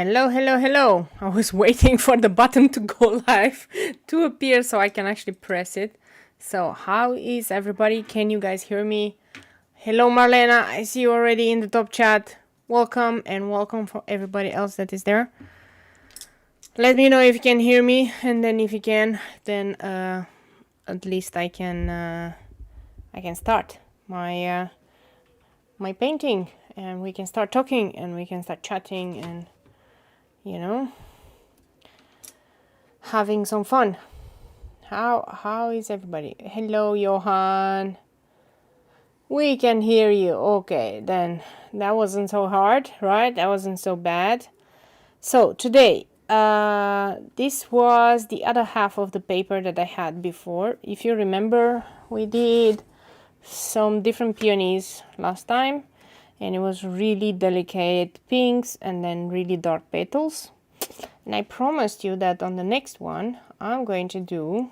Hello, hello, hello. I was waiting for the button to go live to appear so I can actually press it. So how is everybody? Can you guys hear me? Hello, Marlena. I see you already in the top chat. Welcome and welcome for everybody else that is there. Let me know if you can hear me, and then if you can, then at least I can start my my painting, and we can start talking, and we can start chatting, and having some fun. How is everybody? Hello, Johan. We can hear you. Okay, then that wasn't so hard, right? That wasn't so bad. So today, this was the other half of the paper that I had before. If you remember, we did some different peonies last time, and it was really delicate pinks and then really dark petals. And I promised you that on the next one, I'm going to do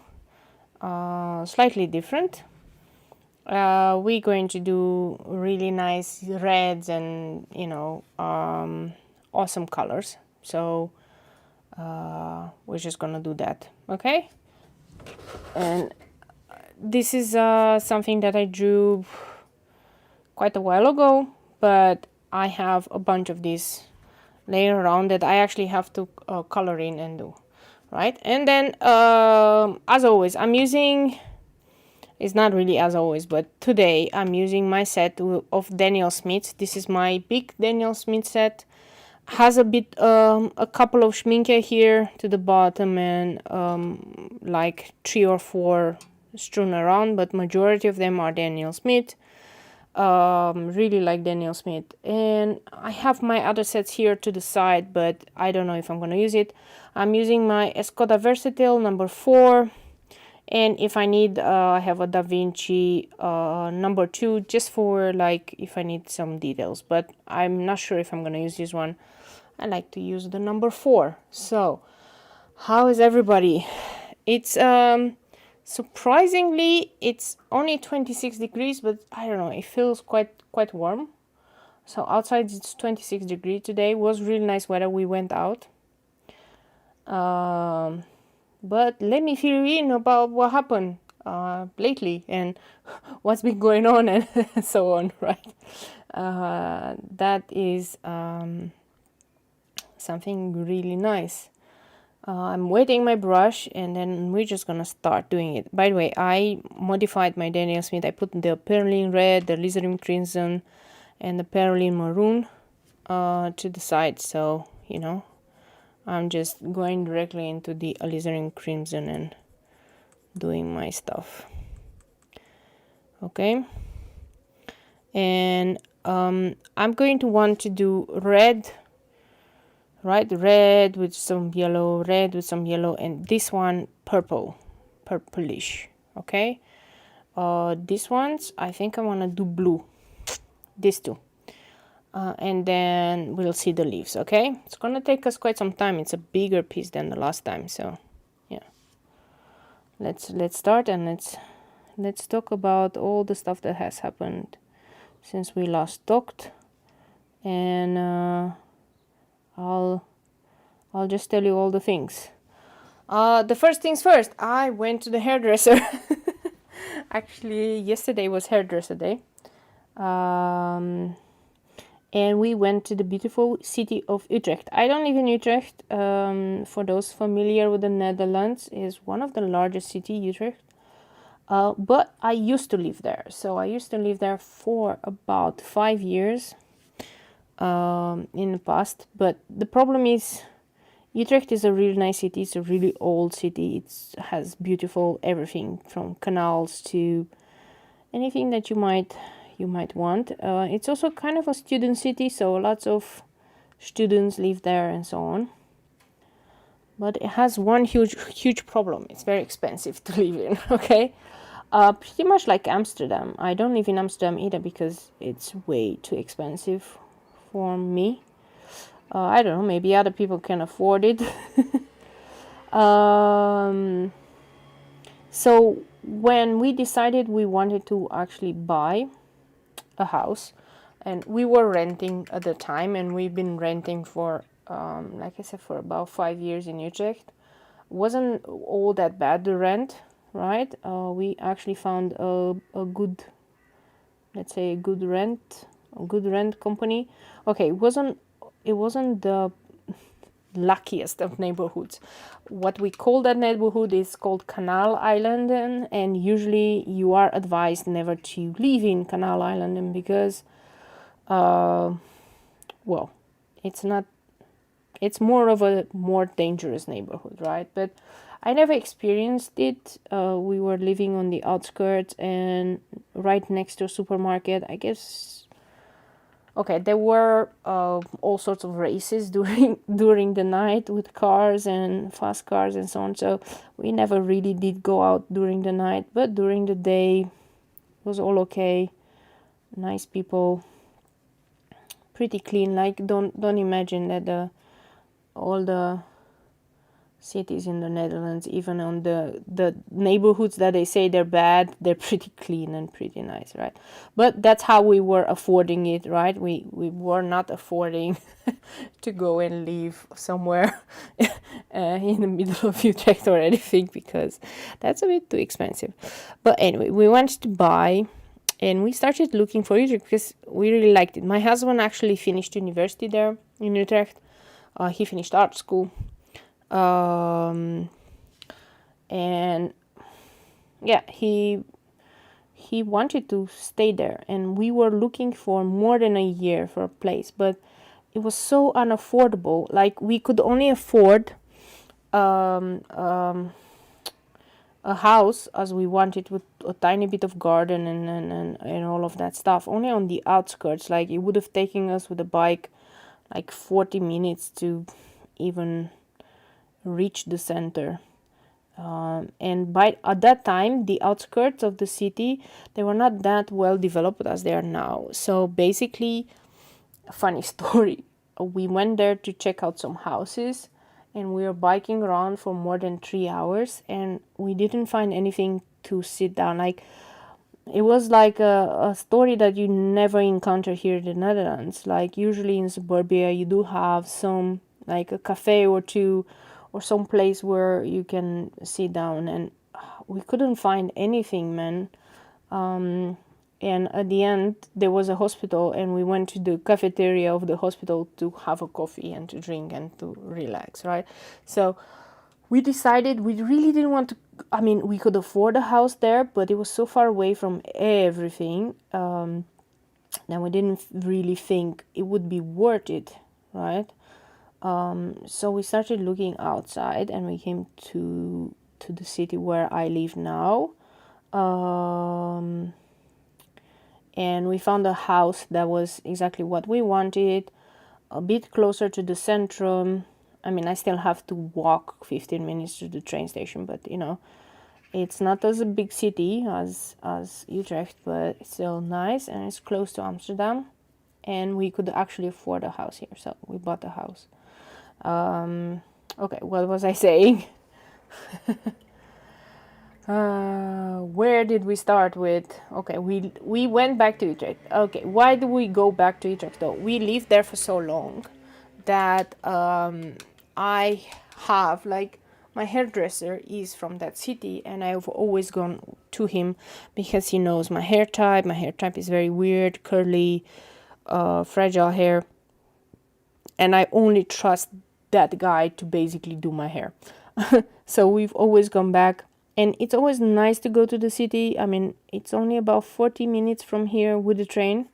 slightly different. We're going to do really nice reds and, awesome colors. So we're just gonna do that, okay? And this is something that I drew quite a while ago, but I have a bunch of these laying around that I actually have to color in and do, right? And then as always, I'm using, it's not really as always, but today I'm using my set of Daniel Smith. This is my big Daniel Smith set. Has a bit a couple of schminke here to the bottom, and like 3 or 4 strewn around, but majority of them are Daniel Smith. Really like Daniel Smith. And I have my other sets here to the side, but I don't know if I'm gonna use it. I'm using my Escoda Versatil number 4, and if I need I have a Da Vinci number 2, just for like if I need some details, but I'm not sure if I'm gonna use this one. I like to use the number 4. So how is everybody? It's surprisingly, it's only 26 degrees, but I don't know, it feels quite warm. So outside it's 26 degrees today. It was really nice weather. We went out. But let me fill you in about what happened lately and what's been going on and so on, right? That is something really nice. I'm wetting my brush, and then we're just gonna start doing it. By the way, I modified my Daniel Smith. I put the perylene red, the alizarin crimson, and the perylene maroon to the side. So, I'm just going directly into the alizarin crimson and doing my stuff. Okay. And I'm going to want to do red. Right, red with some yellow, red with some yellow, and this one purplish. Okay, these ones I think I want to do blue, these two, and then we'll see the leaves. Okay, it's gonna take us quite some time. It's a bigger piece than the last time, so yeah. Let's start, and let's talk about all the stuff that has happened since we last talked, and I'll just tell you all the things. The first things first, I went to the hairdresser. Actually, yesterday was hairdresser day. And we went to the beautiful city of Utrecht. I don't live in Utrecht. For those familiar with the Netherlands, is one of the largest cities, Utrecht. But I used to live there. So I used to live there for about 5 years. In the past, but the problem is Utrecht is a really nice city. It's a really old city. It has beautiful everything from canals to anything that you might want. It's also kind of a student city, so lots of students live there and so on. But it has one huge problem. It's very expensive to live in. Okay, pretty much like Amsterdam. I don't live in Amsterdam either because it's way too expensive for me. I don't know, maybe other people can afford it. So when we decided we wanted to actually buy a house, and we were renting at the time, and we've been renting for like I said, for about 5 years in Utrecht. Wasn't all that bad, the rent, right? We actually found a good, let's say, a good rent company. Okay, it wasn't the luckiest of neighborhoods. What we call that neighborhood is called Canal Island, and usually you are advised never to live in Canal Island because, well, it's more of a more dangerous neighborhood, right? But I never experienced it. We were living on the outskirts and right next to a supermarket, I guess. Okay, there were all sorts of races during the night with cars and fast cars and so on. So we never really did go out during the night, but during the day it was all okay. Nice people, pretty clean. Like don't imagine that all the cities in the Netherlands, even on the neighborhoods that they say they're bad, they're pretty clean and pretty nice, right? But that's how we were affording it, right? We were not affording to go and live somewhere in the middle of Utrecht or anything, because that's a bit too expensive. But anyway, we went to buy and we started looking for Utrecht because we really liked it. My husband actually finished university there in Utrecht. He finished art school. And yeah, he wanted to stay there, and we were looking for more than a year for a place, but it was so unaffordable. Like we could only afford a house as we wanted, with a tiny bit of garden and all of that stuff, only on the outskirts. Like it would have taken us with a bike like 40 minutes to even reach the center. And at that time, the outskirts of the city, they were not that well developed as they are now. So basically, a funny story, we went there to check out some houses, and we were biking around for more than 3 hours, and we didn't find anything to sit down. Like it was like a story that you never encounter here in the Netherlands. Like usually in suburbia, you do have some, like a cafe or two, or some place where you can sit down, and we couldn't find anything, man. And at the end, there was a hospital, and we went to the cafeteria of the hospital to have a coffee and to drink and to relax, right? So we decided we really didn't want to, I mean, we could afford a house there, but it was so far away from everything, that we didn't really think it would be worth it, right? So we started looking outside, and we came to the city where I live now. And we found a house that was exactly what we wanted, a bit closer to the centrum. I mean, I still have to walk 15 minutes to the train station, but you know, it's not as a big city as Utrecht, but it's still nice, and it's close to Amsterdam, and we could actually afford a house here, so we bought a house. Okay, what was I saying? Where did we start with? Okay, we went back to Utrecht. Okay, why do we go back to Utrecht though? We lived there for so long that I have, like, my hairdresser is from that city, and I've always gone to him because he knows my hair type. My hair type is very weird, curly, fragile hair, and I only trust that guy to basically do my hair. So we've always gone back, and it's always nice to go to the city. I mean, it's only about 40 minutes from here with the train.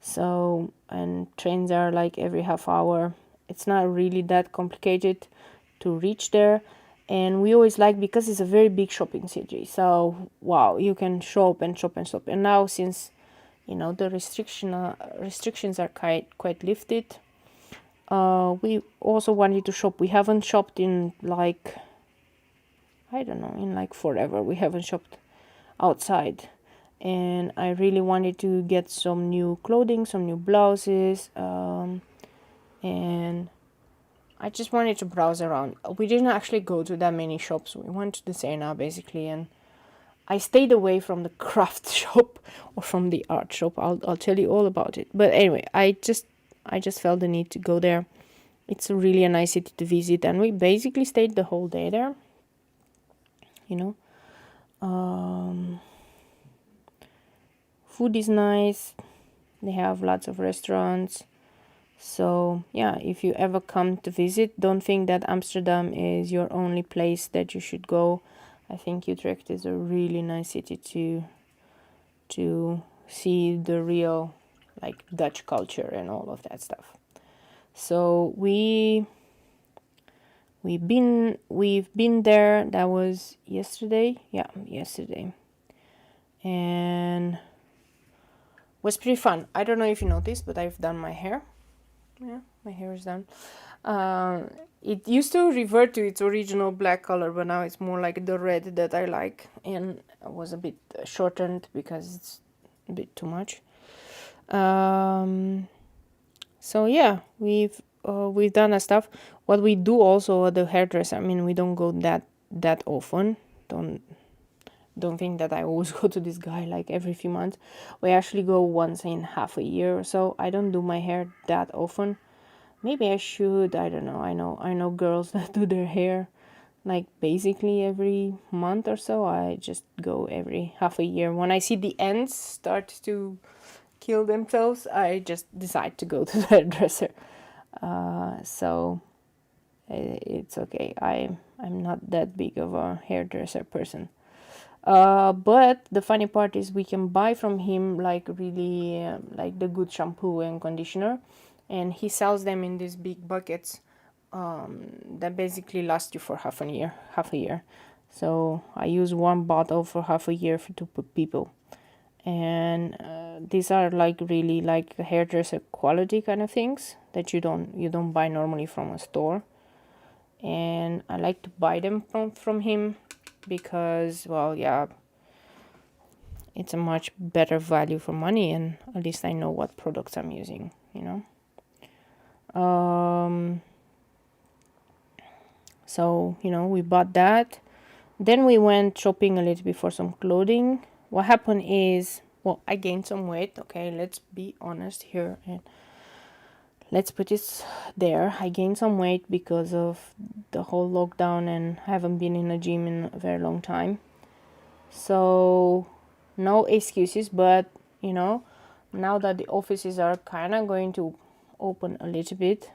So, and trains are like every half hour. It's not really that complicated to reach there. And we always like, because it's a very big shopping city. So, wow, you can shop and shop and shop. And now, since, you know, the restrictions are quite lifted, we also wanted to shop. We haven't shopped in like, I don't know, in like forever. We haven't shopped outside, and I really wanted to get some new clothing, some new blouses, and I just wanted to browse around. We didn't actually go to that many shops. We went to the Sena basically, and I stayed away from the craft shop or from the art shop. I'll tell you all about it. But anyway, I just felt the need to go there it's really a nice city to visit, and we basically stayed the whole day there, you know. Food is nice. They have lots of restaurants. So yeah, if you ever come to visit, don't think that Amsterdam is your only place that you should go. I think Utrecht is a really nice city to see the real like Dutch culture and all of that stuff. So we've been there. That was yesterday. Yeah, yesterday. And was pretty fun. I don't know if you noticed, but I've done my hair. Yeah, my hair is done. It used to revert to its original black color, but now it's more like the red that I like, and I was a bit shortened because it's a bit too much. So yeah, we've done that stuff. What we do also at the hairdresser, I mean, we don't go that often. Don't think that I always go to this guy like every few months. We actually go once in half a year or so. I don't do my hair that often. Maybe I should. I don't know. I know girls that do their hair like basically every month or so. I just go every half a year. When I see the ends start to kill themselves, I just decide to go to the hairdresser. So it's okay. I'm not that big of a hairdresser person. But the funny part is we can buy from him like really like the good shampoo and conditioner, and he sells them in these big buckets that basically last you for half a year. So I use one bottle for half a year for two people, and these are like really like hairdresser quality kind of things that you don't buy normally from a store. And I like to buy them from him because, well, yeah, it's a much better value for money, and at least I know what products I'm using, you know. So, you know, we bought that. Then we went shopping a little bit for some clothing. What happened is, well, I gained some weight. Okay, let's be honest here and let's put it there. I gained some weight because of the whole lockdown, and I haven't been in a gym in a very long time. So no excuses, but you know, now that the offices are kind of going to open a little bit,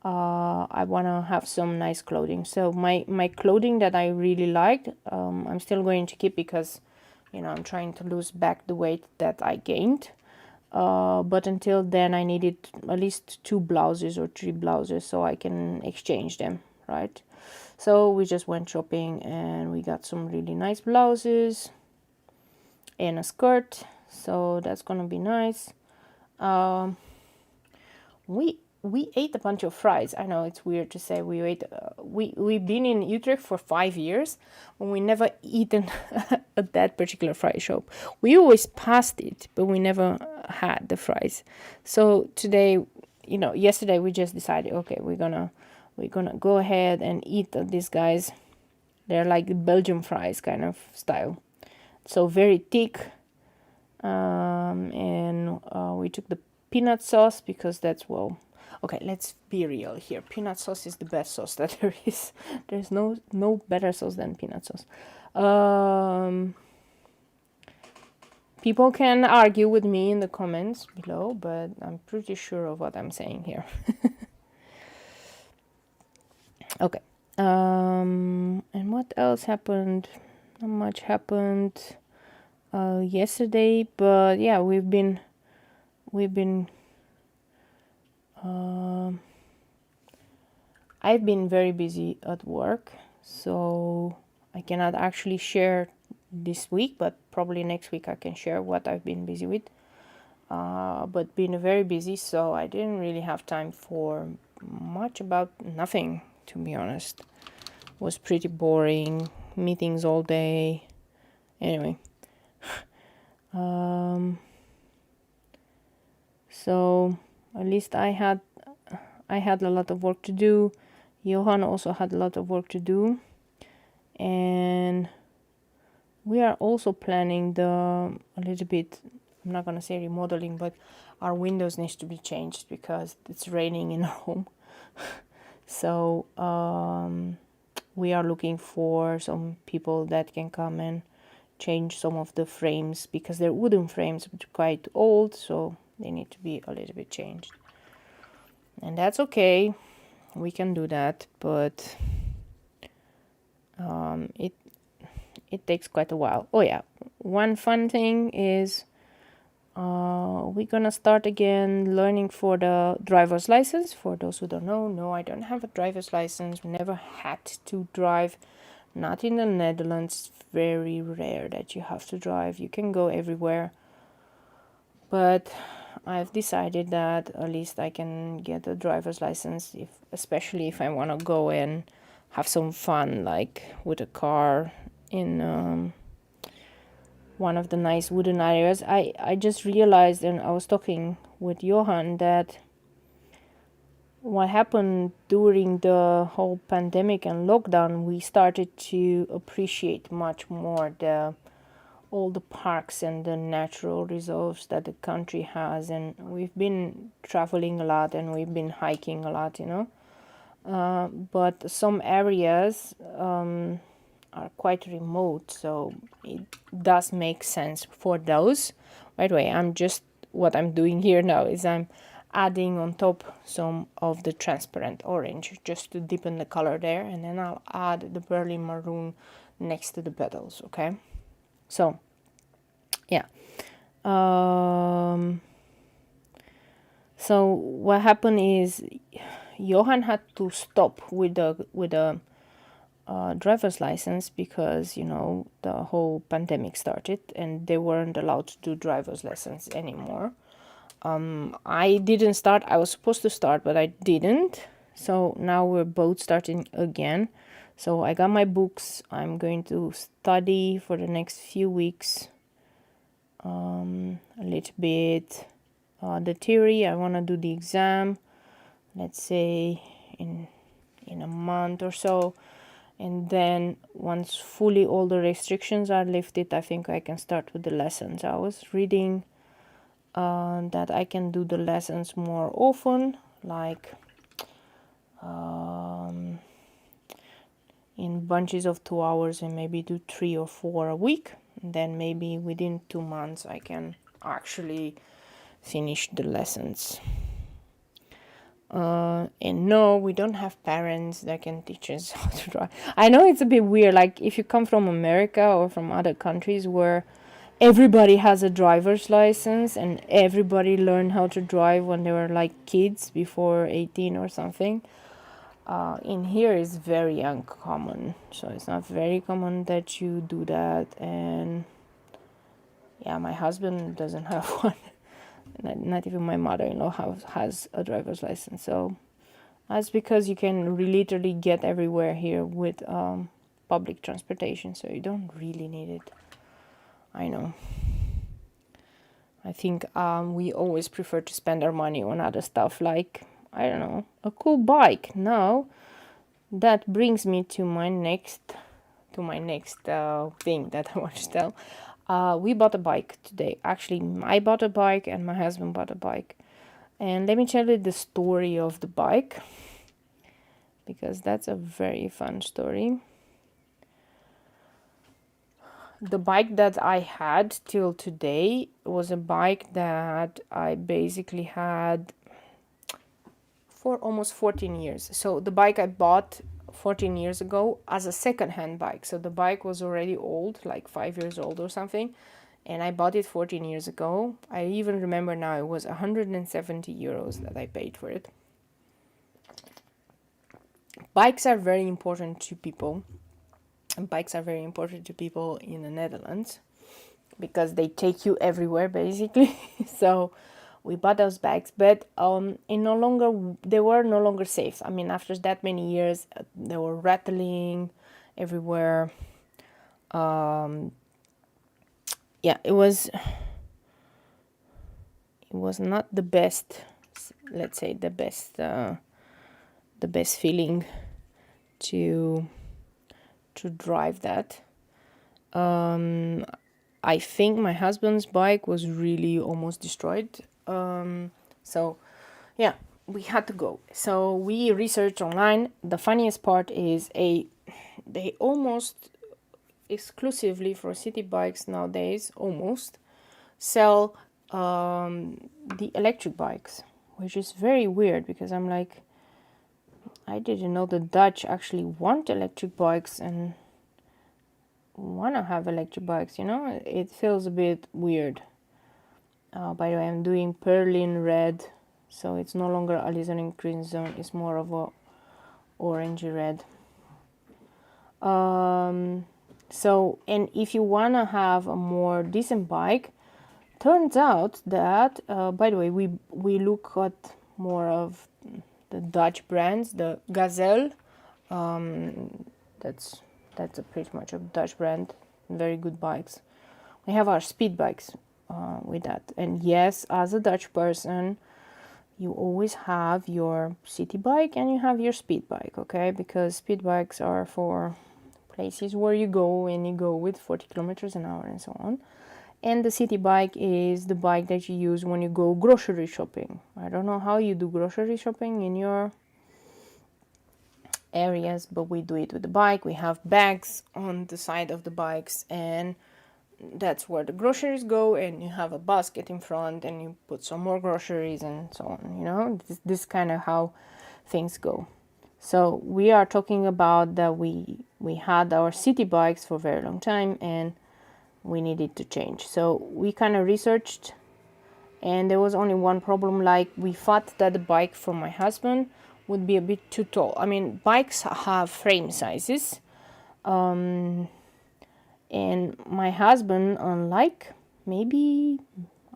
I want to have some nice clothing. So my clothing that I really liked, I'm still going to keep because, you know, I'm trying to lose back the weight that I gained. But until then, I needed at least 2 blouses or 3 blouses so I can exchange them, right? So we just went shopping and we got some really nice blouses and a skirt. So that's gonna be nice. We ate a bunch of fries. I know it's weird to say we ate. We've been in Utrecht for 5 years, and we never eaten at that particular fry shop. We always passed it, but we never had the fries. So today, you know, yesterday we just decided, okay, we're gonna go ahead and eat at these guys. They're like Belgian fries kind of style, so very thick. And we took the peanut sauce because that's, well, okay, let's be real here. Peanut sauce is the best sauce that there is. There's no better sauce than peanut sauce. People can argue with me in the comments below, but I'm pretty sure of what I'm saying here. Okay. And what else happened? Not much happened yesterday, but yeah, we've been I've been very busy at work, so I cannot actually share this week, but probably next week I can share what I've been busy with. But been very busy, so I didn't really have time for much about nothing, to be honest. It was pretty boring, meetings all day. Anyway. So at least I had a lot of work to do. Johan also had a lot of work to do, and we are also planning a little bit, I'm not gonna say remodeling, but our windows needs to be changed because it's raining in our home. So we are looking for some people that can come and change some of the frames, because they're wooden frames which are quite old, so they need to be a little bit changed. And that's okay, we can do that, but it takes quite a while. Oh yeah, one fun thing is we're gonna start again learning for the driver's license. For those who don't know, no, I don't have a driver's license. Never had to drive, not in the Netherlands. It's very rare that you have to drive. You can go everywhere, but I've decided that at least I can get a driver's license, especially if I want to go and have some fun, like with a car in one of the nice wooden areas. I just realized, and I was talking with Johan, that what happened during the whole pandemic and lockdown, we started to appreciate much more all the parks and the natural reserves that the country has. And we've been traveling a lot and we've been hiking a lot, you know. But some areas are quite remote, so it does make sense for those. By the way, what I'm doing here now is I'm adding on top some of the transparent orange just to deepen the color there, and then I'll add the Berlin maroon next to the petals. Okay, so yeah. So what happened is Johan had to stop with the driver's license, because you know the whole pandemic started and they weren't allowed to do driver's lessons anymore. I didn't start. I was supposed to start, but I didn't. So now we're both starting again. So I got my books. I'm going to study for the next few weeks a little bit the theory. I want to do the exam, let's say in a month or so. And then once fully all the restrictions are lifted, I think I can start with the lessons. I was reading that I can do the lessons more often, like in bunches of 2 hours, and maybe do 3 or 4 a week. And then maybe within 2 months I can actually finish the lessons. And no, we don't have parents that can teach us how to drive. I know it's a bit weird, like if you come from America or from other countries where everybody has a driver's license and everybody learned how to drive when they were like kids before 18 or something. In here is very uncommon, so it's not very common that you do that. And yeah, my husband doesn't have one. Not even my mother-in-law has a driver's license. So that's because you can literally get everywhere here with public transportation, so you don't really need it. I know. I think we always prefer to spend our money on other stuff, like, I don't know, a cool bike. Now that brings me to my next thing that I want to tell. We bought a bike today. Actually, I bought a bike and my husband bought a bike. And let me tell you the story of the bike, because that's a very fun story. The bike that I had till today was a bike that I basically had for almost 14 years. So the bike I bought 14 years ago as a second-hand bike. So the bike was already old, like 5 years old or something. And I bought it 14 years ago. I even remember now it was 170 euros that I paid for it. Bikes are very important to people. And bikes are very important to people in the Netherlands because they take you everywhere, basically. So we bought those bikes, but they were no longer safe. I mean, after that many years, they were rattling everywhere. Yeah, it was not the best, let's say the best feeling to drive that. I think my husband's bike was really almost destroyed. So yeah, we had to go. So we researched online. The funniest part is they almost exclusively for city bikes nowadays almost sell the electric bikes, which is very weird because I'm like, I didn't know the Dutch actually want electric bikes and want to have electric bikes, you know. It feels a bit weird. By the way, I'm doing Perlin red, so it's no longer alizarin crimson, it's more of a orangey red. So, and if you want to have a more decent bike, turns out that, by the way, we look at more of the Dutch brands, the Gazelle, that's pretty much a Dutch brand, very good bikes. We have our speed bikes with that. And yes, as a Dutch person, you always have your city bike and you have your speed bike, okay? Because speed bikes are for places where you go and you go with 40 kilometers an hour and so on. And the city bike is the bike that you use when you go grocery shopping. I don't know how you do grocery shopping in your areas, but we do it with the bike. We have bags on the side of the bikes, and that's where the groceries go, and you have a basket in front and you put some more groceries and so on, you know. This kind of how things go. So we are talking about that we had our city bikes for a very long time and we needed to change. So we kind of researched, and there was only one problem. Like, we thought that the bike for my husband would be a bit too tall. I mean, bikes have frame sizes, and my husband, unlike maybe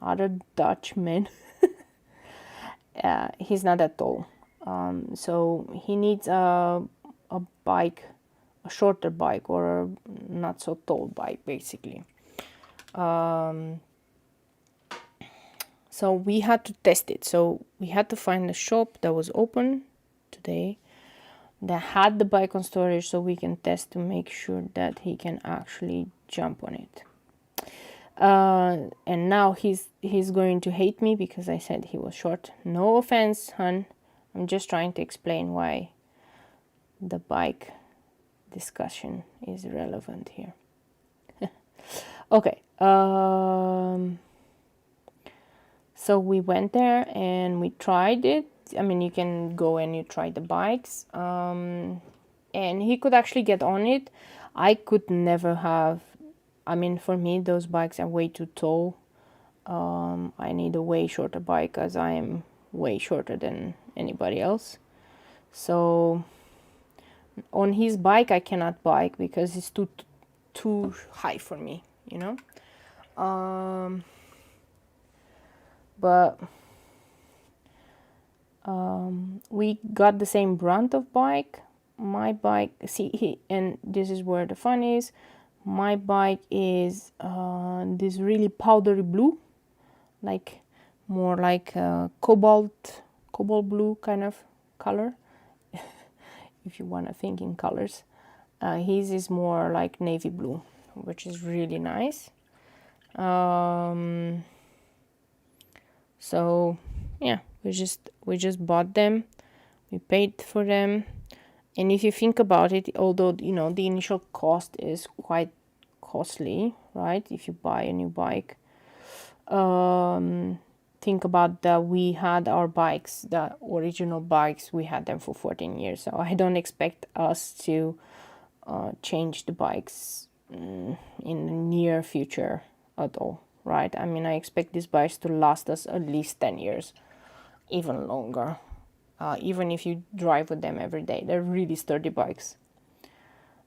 other Dutch men, he's not that tall. So he needs a bike, a shorter bike, or a not so tall bike, basically. So we had to test it. So we had to find a shop that was open today that had the bike on storage, so we can test to make sure that he can actually jump on it. And now he's going to hate me because I said he was short. No offense, hun. I'm just trying to explain why the bike discussion is relevant here. Okay. So we went there and we tried it. I mean, you can go and you try the bikes. And he could actually get on it. I could never have. I mean, for me, those bikes are way too tall. I need a way shorter bike as I am way shorter than anybody else. So on his bike, I cannot bike because it's too high for me, you know. But we got the same brand of bike. My bike, and this is where the fun is. My bike is this really powdery blue, like more like cobalt blue kind of color, if you want to think in colors. His is more like navy blue, which is really nice. So yeah, we just bought them, we paid for them. And if you think about it, although, you know, the initial cost is quite costly, right? If you buy a new bike, think about that we had our bikes, the original bikes, we had them for 14 years. So I don't expect us to change the bikes in the near future at all, right? I mean, I expect these bikes to last us at least 10 years, even longer. Even if you drive with them every day, they're really sturdy bikes.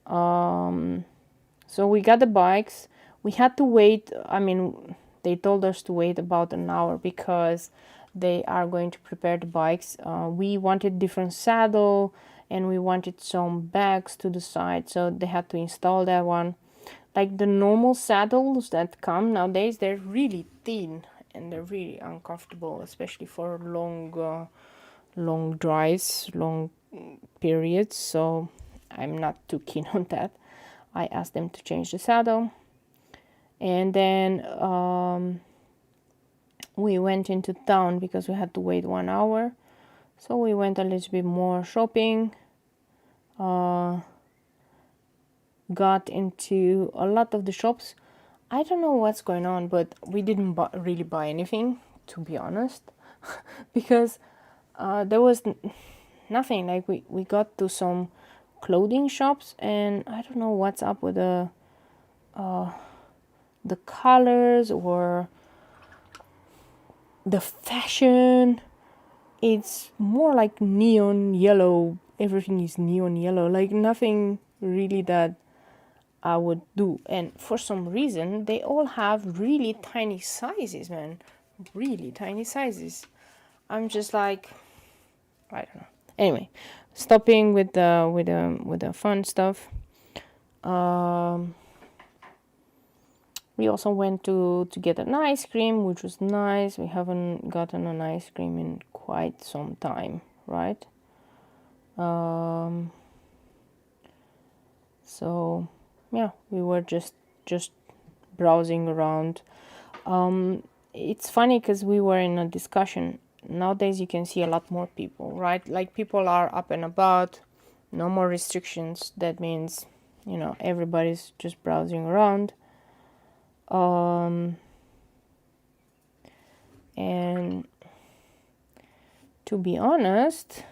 So we got the bikes. We had to wait. I mean, they told us to wait about an hour because they are going to prepare the bikes. We wanted different saddle and we wanted some bags to the side, so they had to install that one. Like the normal saddles that come nowadays, they're really thin and they're really uncomfortable, especially for long drives, long periods. So I'm not too keen on that. I asked them to change the saddle, and then we went into town because we had to wait 1 hour. So we went a little bit more shopping, got into a lot of the shops. I don't know what's going on, but we didn't really buy anything, to be honest, because there was nothing. Like we got to some clothing shops, and I don't know what's up with the colors or the fashion. It's more like neon yellow. Everything is neon yellow, like nothing really that I would do. And for some reason they all have really tiny sizes, man, really tiny sizes. I'm just like, I don't know. Anyway, stopping with the fun stuff. We also went to get an ice cream, which was nice. We haven't gotten an ice cream in quite some time, right? So yeah, we were just browsing around. It's funny because we were in a discussion. Nowadays you can see a lot more people, right? Like people are up and about, no more restrictions. That means, you know, everybody's just browsing around. And to be honest,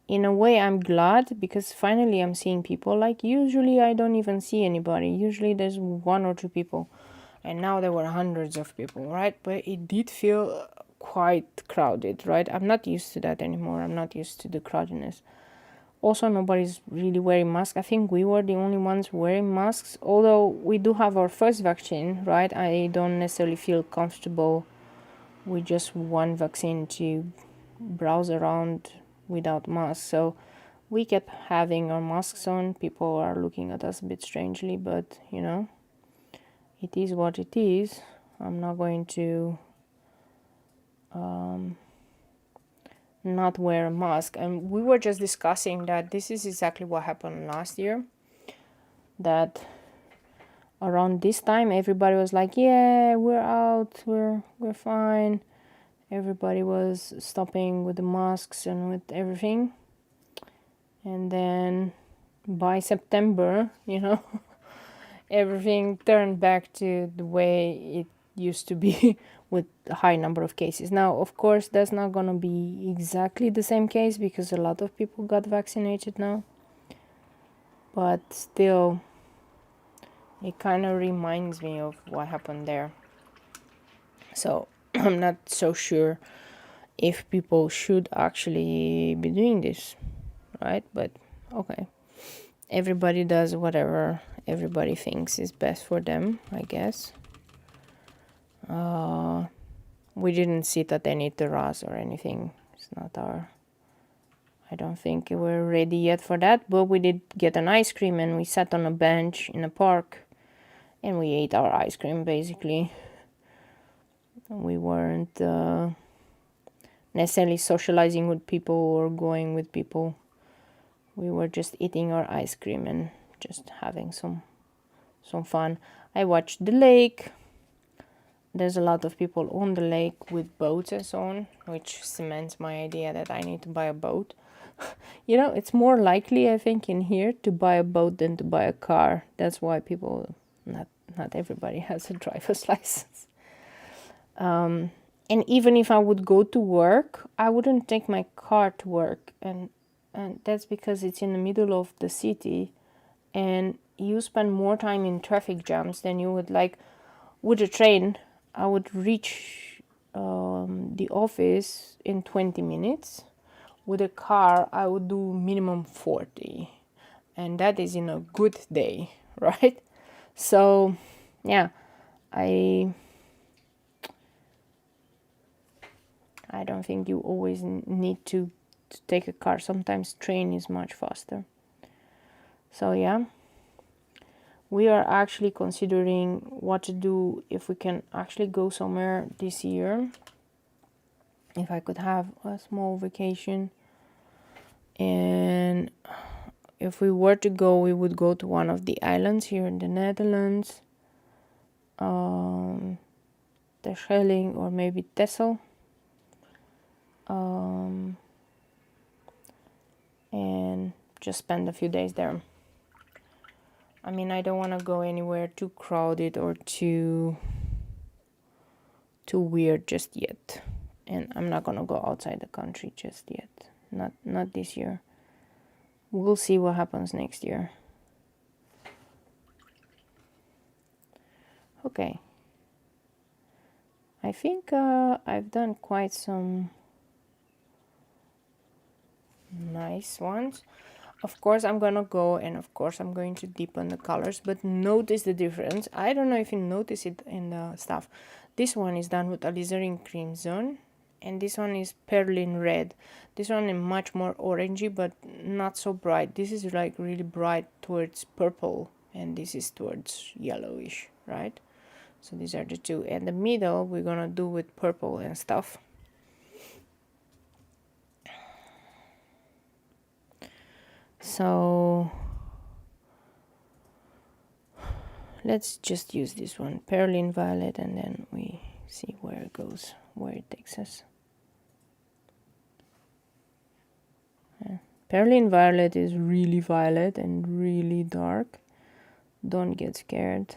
in a way I'm glad, because finally I'm seeing people. Like usually I don't even see anybody. Usually there's one or two people, and now there were hundreds of people, right? But it did feel quite crowded, right? I'm not used to that anymore. I'm not used to the crowdedness. Also, nobody's really wearing masks. I think we were the only ones wearing masks, although we do have our first vaccine, right? I don't necessarily feel comfortable with just one vaccine to browse around without masks. So we kept having our masks on. People are looking at us a bit strangely, but you know, it is what it is. I'm not going to not wear a mask. And we were just discussing that this is exactly what happened last year, that around this time everybody was like, yeah, we're out, we're fine. Everybody was stopping with the masks and with everything. And then by September, you know, everything turned back to the way it used to be with a high number of cases. Now, of course, that's not going to be exactly the same case because a lot of people got vaccinated now. But still, it kind of reminds me of what happened there. So I'm not so sure if people should actually be doing this, right? But okay, everybody does whatever everybody thinks is best for them, I guess. We didn't sit at any terrace or anything. It's not our... I don't think we're ready yet for that, but we did get an ice cream and we sat on a bench in a park and we ate our ice cream, basically. We weren't necessarily socializing with people or going with people. We were just eating our ice cream and just having some fun. I watched the lake. There's a lot of people on the lake with boats and so on, which cements my idea that I need to buy a boat. You know, it's more likely, I think, in here to buy a boat than to buy a car. That's why people, not everybody has a driver's license. And even if I would go to work, I wouldn't take my car to work. And that's because it's in the middle of the city and you spend more time in traffic jams than you would. Like with a train, I would reach the office in 20 minutes. With a car, I would do minimum 40. And that is in a good day, right? So, yeah, I don't think you always need to take a car. Sometimes train is much faster. So, yeah. We are actually considering what to do if we can actually go somewhere this year. If I could have a small vacation. And if we were to go, we would go to one of the islands here in the Netherlands. Terschelling or maybe Texel. and just spend a few days there. I mean, I don't want to go anywhere too crowded or too weird just yet, and I'm not gonna go outside the country just yet. Not this year. We'll see what happens next year. Okay. I think I've done quite some nice ones. Of course, I'm gonna go, and of course I'm going to deepen the colors, but notice the difference. I don't know if you notice it in the stuff. This one is done with alizarin crimson, and this one is perlin red. This one is much more orangey, but not so bright. This is like really bright towards purple, and this is towards yellowish, right? So these are the two, and the middle we're gonna do with purple and stuff. So let's just use this one, perlin violet, and then we see where it goes, where it takes us. Perlin violet is really violet and really dark. Don't get scared.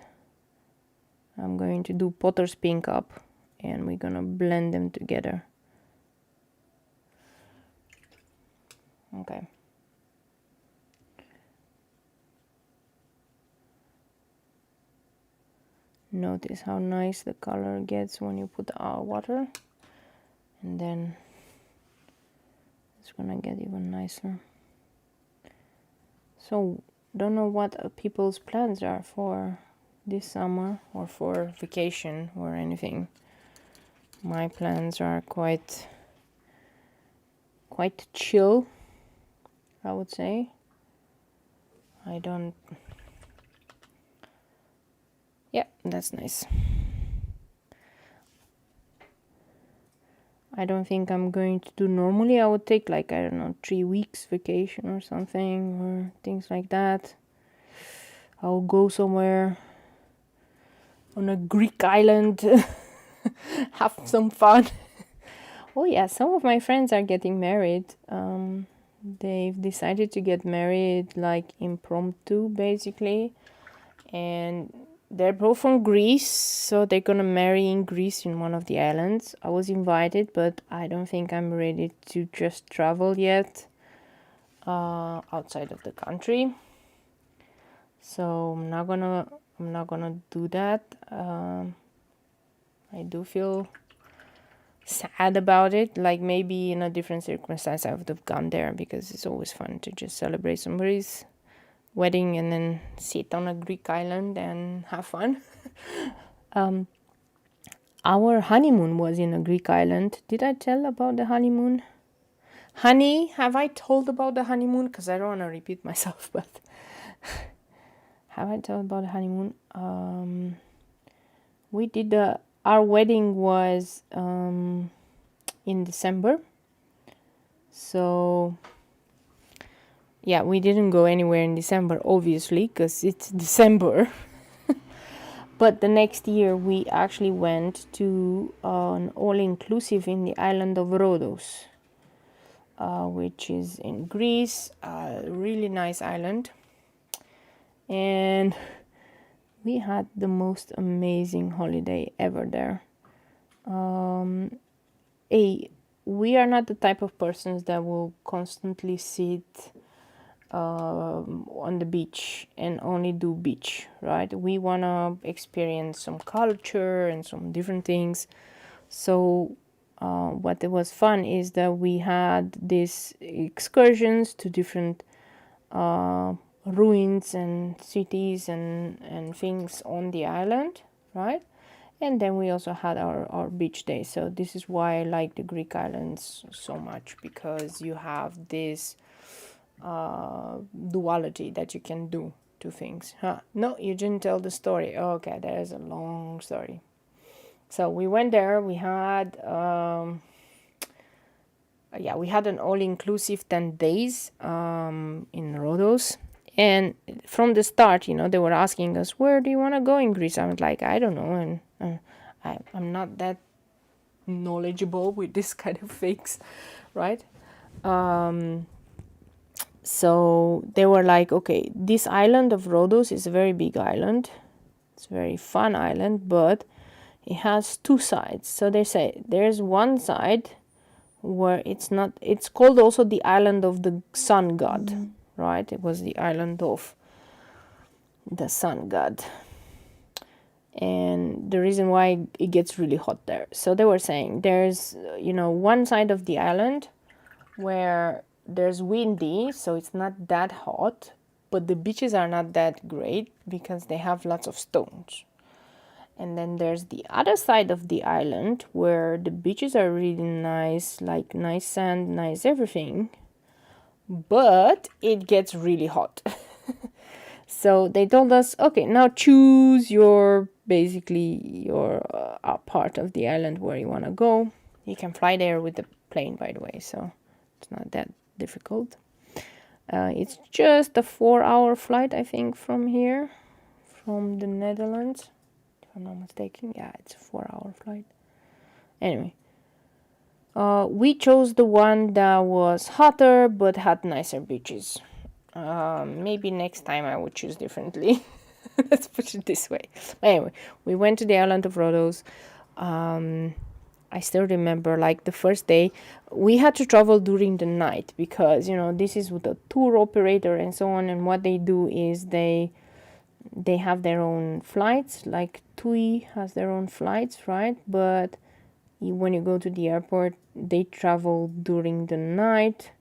I'm going to do Potter's Pink up, and we're gonna blend them together. Okay. Notice how nice the color gets when you put water, and then it's gonna get even nicer. So don't know what people's plans are for this summer or for vacation or anything. My plans are quite chill, I would say. Yeah, that's nice. I don't think I'm going to do, normally I would take like, I don't know, 3 weeks vacation or something, or things like that. I'll go somewhere on a Greek island, have some fun. Oh yeah, some of my friends are getting married. They've decided to get married like impromptu, basically, and they're both from Greece, so they're gonna marry in Greece in one of the islands. I was invited, but I don't think I'm ready to just travel yet outside of the country. So I'm not gonna do that. I do feel sad about it. Like maybe in a different circumstance I would have gone there, because it's always fun to just celebrate somebody's wedding and then sit on a Greek island and have fun. Our honeymoon was in a Greek island. Did I tell about the honeymoon? Honey, have I told about the honeymoon? Because I don't want to repeat myself, but have I told about the honeymoon? We did our wedding was in December. So yeah, we didn't go anywhere in December, obviously, because it's December. But the next year we actually went to an all-inclusive in the island of Rhodos, which is in Greece, a really nice island. And we had the most amazing holiday ever there. We are not the type of persons that will constantly sit on the beach and only do beach, right? We want to experience some culture and some different things. So what was fun is that we had these excursions to different ruins and cities and things on the island, right? And then we also had our beach day. So this is why I like the Greek islands so much, because you have this duality that you can do to things. No, you didn't tell the story. Okay, that is a long story. So we went there. We had we had an all-inclusive 10 days in Rhodos. And from the start, they were asking us, where do you want to go in Greece? I was like, I don't know. And I'm not that knowledgeable with this kind of things, right? So they were like, okay, this island of Rhodos is a very big island. It's a very fun island, but it has two sides. So they say there's one side where it's not, it's called also the island of the sun god, right? It was the island of the sun god. And the reason why it gets really hot there. So they were saying there's, one side of the island where there's windy, so it's not that hot, but the beaches are not that great because they have lots of stones. And then there's the other side of the island where the beaches are really nice, like nice sand, nice everything, but it gets really hot. So they told us, okay, now choose your part of the island where you want to go. You can fly there with the plane, by the way, so it's not that difficult. It's just a 4-hour flight, I think, from here, from the Netherlands, if I'm not mistaken. Yeah, it's a 4-hour flight. Anyway, we chose the one that was hotter but had nicer beaches. Maybe next time I would choose differently. Let's put it this way. But anyway, we went to the island of Rhodos. I still remember, like, the first day we had to travel during the night because, this is with a tour operator and so on. And what they do is they have their own flights, like TUI has their own flights, right? But when you go to the airport, they travel during the night.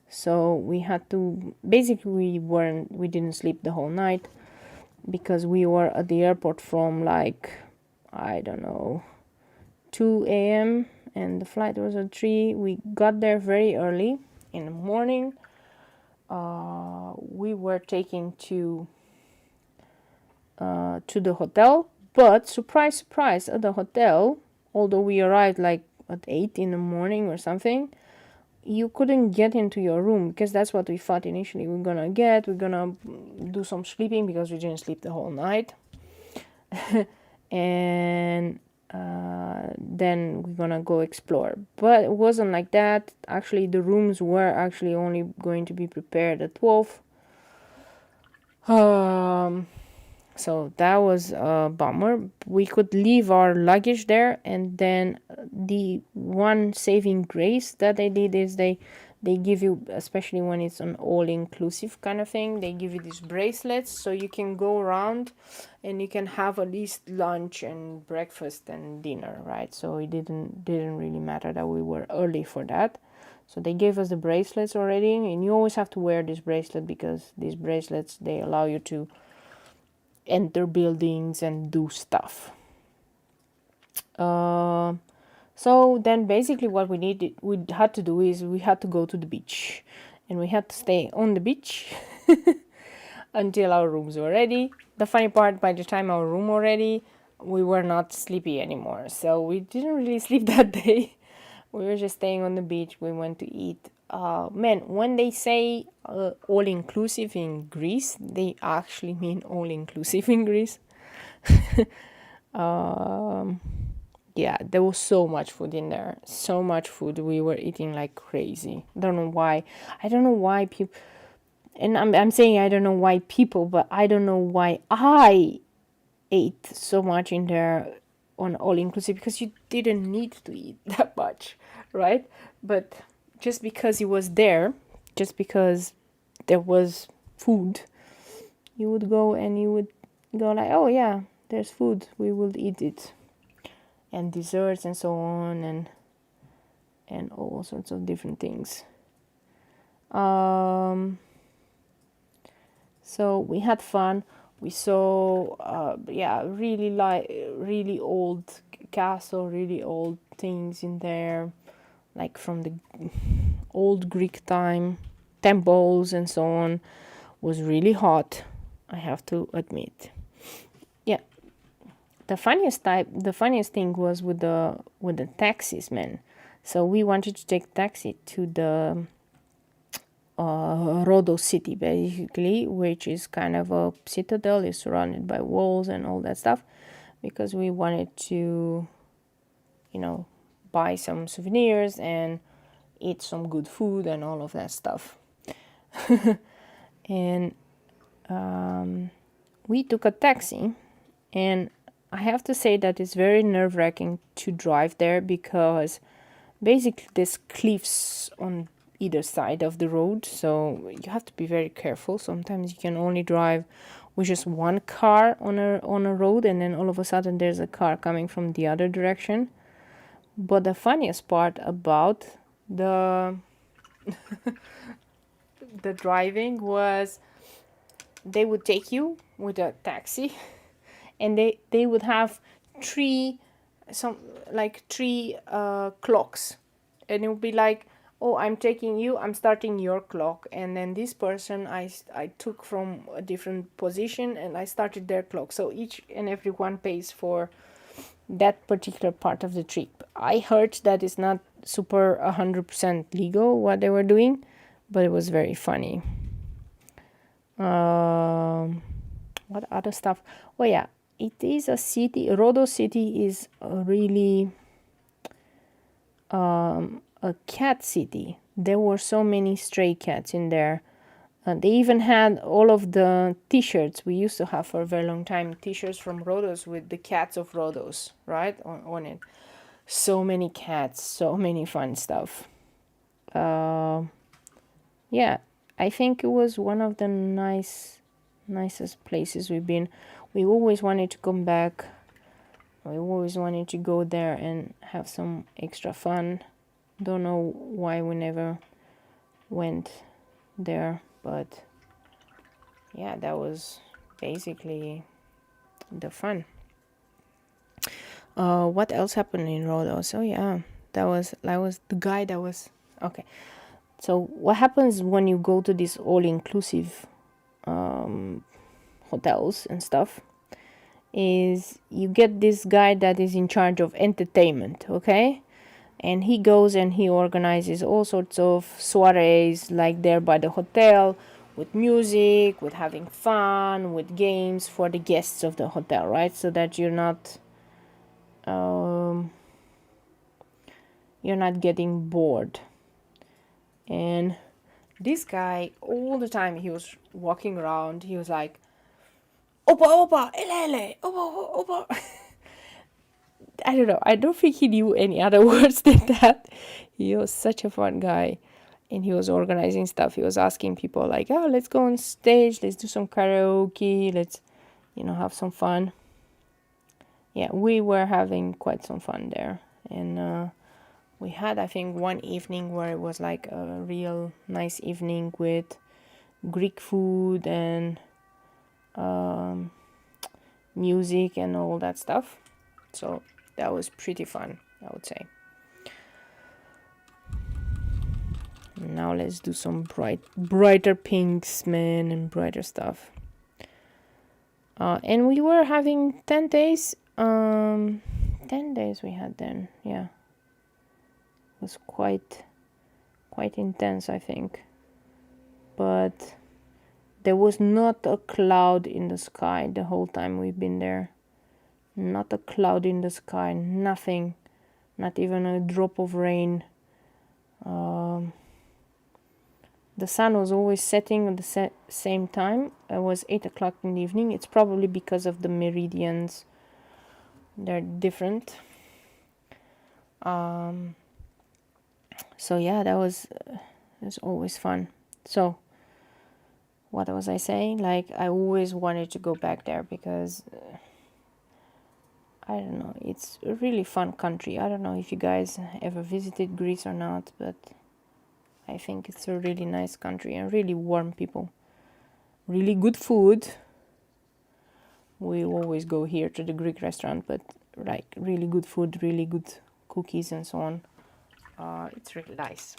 So we had to, basically we didn't sleep the whole night because we were at the airport from, like, I don't know, 2 a.m. and the flight was at 3. We got there very early in the morning. We were taken to the hotel, but surprise, surprise, at the hotel, although we arrived like at 8 in the morning or something, you couldn't get into your room because that's what we thought initially. We're gonna do some sleeping because we didn't sleep the whole night. And then we're gonna go explore, but it wasn't like that. Actually, the rooms were actually only going to be prepared at 12. So that was a bummer. We could leave our luggage there, and then the one saving grace that they did is they give you, especially when it's an all-inclusive kind of thing, they give you these bracelets so you can go around and you can have at least lunch and breakfast and dinner, right? So it didn't really matter that we were early for that. So they gave us the bracelets already, and you always have to wear this bracelet because these bracelets, they allow you to enter buildings and do stuff. So then basically what we had to do is we had to go to the beach, and we had to stay on the beach until our rooms were ready. The funny part, by the time our room were ready, we were not sleepy anymore. So we didn't really sleep that day. We were just staying on the beach. We went to eat. When they say all-inclusive in Greece, they actually mean all-inclusive in Greece. Yeah, there was so much food in there. So much food. We were eating like crazy. I don't know why people... And I'm saying I don't know why people, but I don't know why I ate so much in there on all-inclusive, because you didn't need to eat that much, right? But just because it was there, just because there was food, you would go and you would go like, oh yeah, there's food, we will eat it. And desserts and so on, and all sorts of different things. So we had fun. We saw, really old castle, really old things in there, like from the old Greek time, temples and so on. Was really hot, I have to admit. Yeah, the funniest thing was with the taxis, man. So we wanted to take taxi to the Rhodos city, basically, which is kind of a citadel. It's surrounded by walls and all that stuff, because we wanted to, buy some souvenirs and eat some good food and all of that stuff. And we took a taxi, and I have to say that it's very nerve-wracking to drive there, because basically there's cliffs on either side of the road, so you have to be very careful. Sometimes you can only drive with just one car on a road, and then all of a sudden there's a car coming from the other direction. But the funniest part about the the driving was, they would take you with a taxi, and they would have three clocks, and it would be like, oh, I'm taking you, I'm starting your clock, and then this person I took from a different position and I started their clock. So each and every one pays for that particular part of the trip. I heard that it's not super 100% legal what they were doing, but it was very funny. What other stuff? Oh yeah, it is a city. Rhodos city is a really a cat city. There were so many stray cats in there. They even had all of the t-shirts we used to have for a very long time, t-shirts from Rhodos with the cats of Rhodos, right, on it. So many cats, so many fun stuff. Yeah, I think it was one of the nicest places we've been. We always wanted to come back. We always wanted to go there and have some extra fun. Don't know why we never went there, but yeah, that was basically the fun. What else happened in Rhodos? Oh yeah, that was the guy that was okay. So what happens when you go to these all-inclusive hotels and stuff is you get this guy that is in charge of entertainment, okay? And he goes and he organizes all sorts of soirees like there by the hotel, with music, with having fun, with games for the guests of the hotel, right? So that you're not getting bored. And this guy, all the time he was walking around, he was like, "Opa, opa, ele, opa, opa." I don't know. I don't think he knew any other words than that. He was such a fun guy, and he was organizing stuff. He was asking people like, "Oh, let's go on stage. Let's do some karaoke. Let's, have some fun." Yeah, we were having quite some fun there, and we had, I think, one evening where it was like a real nice evening with Greek food and music and all that stuff. So that was pretty fun, I would say. Now let's do some brighter pinks, man, and brighter stuff. And we were having 10 days. 10 days we had then, yeah. It was quite intense, I think. But there was not a cloud in the sky the whole time we've been there. Not a cloud in the sky, nothing, not even a drop of rain. The sun was always setting at the same time. It was 8 o'clock in the evening. It's probably because of the meridians. They're different. So yeah, that was always fun. So what was I saying? Like, I always wanted to go back there because I don't know, it's a really fun country. I don't know if you guys ever visited Greece or not, but I think it's a really nice country and really warm people. Really good food. We always go here to the Greek restaurant, but like really good food, really good cookies and so on. It's really nice.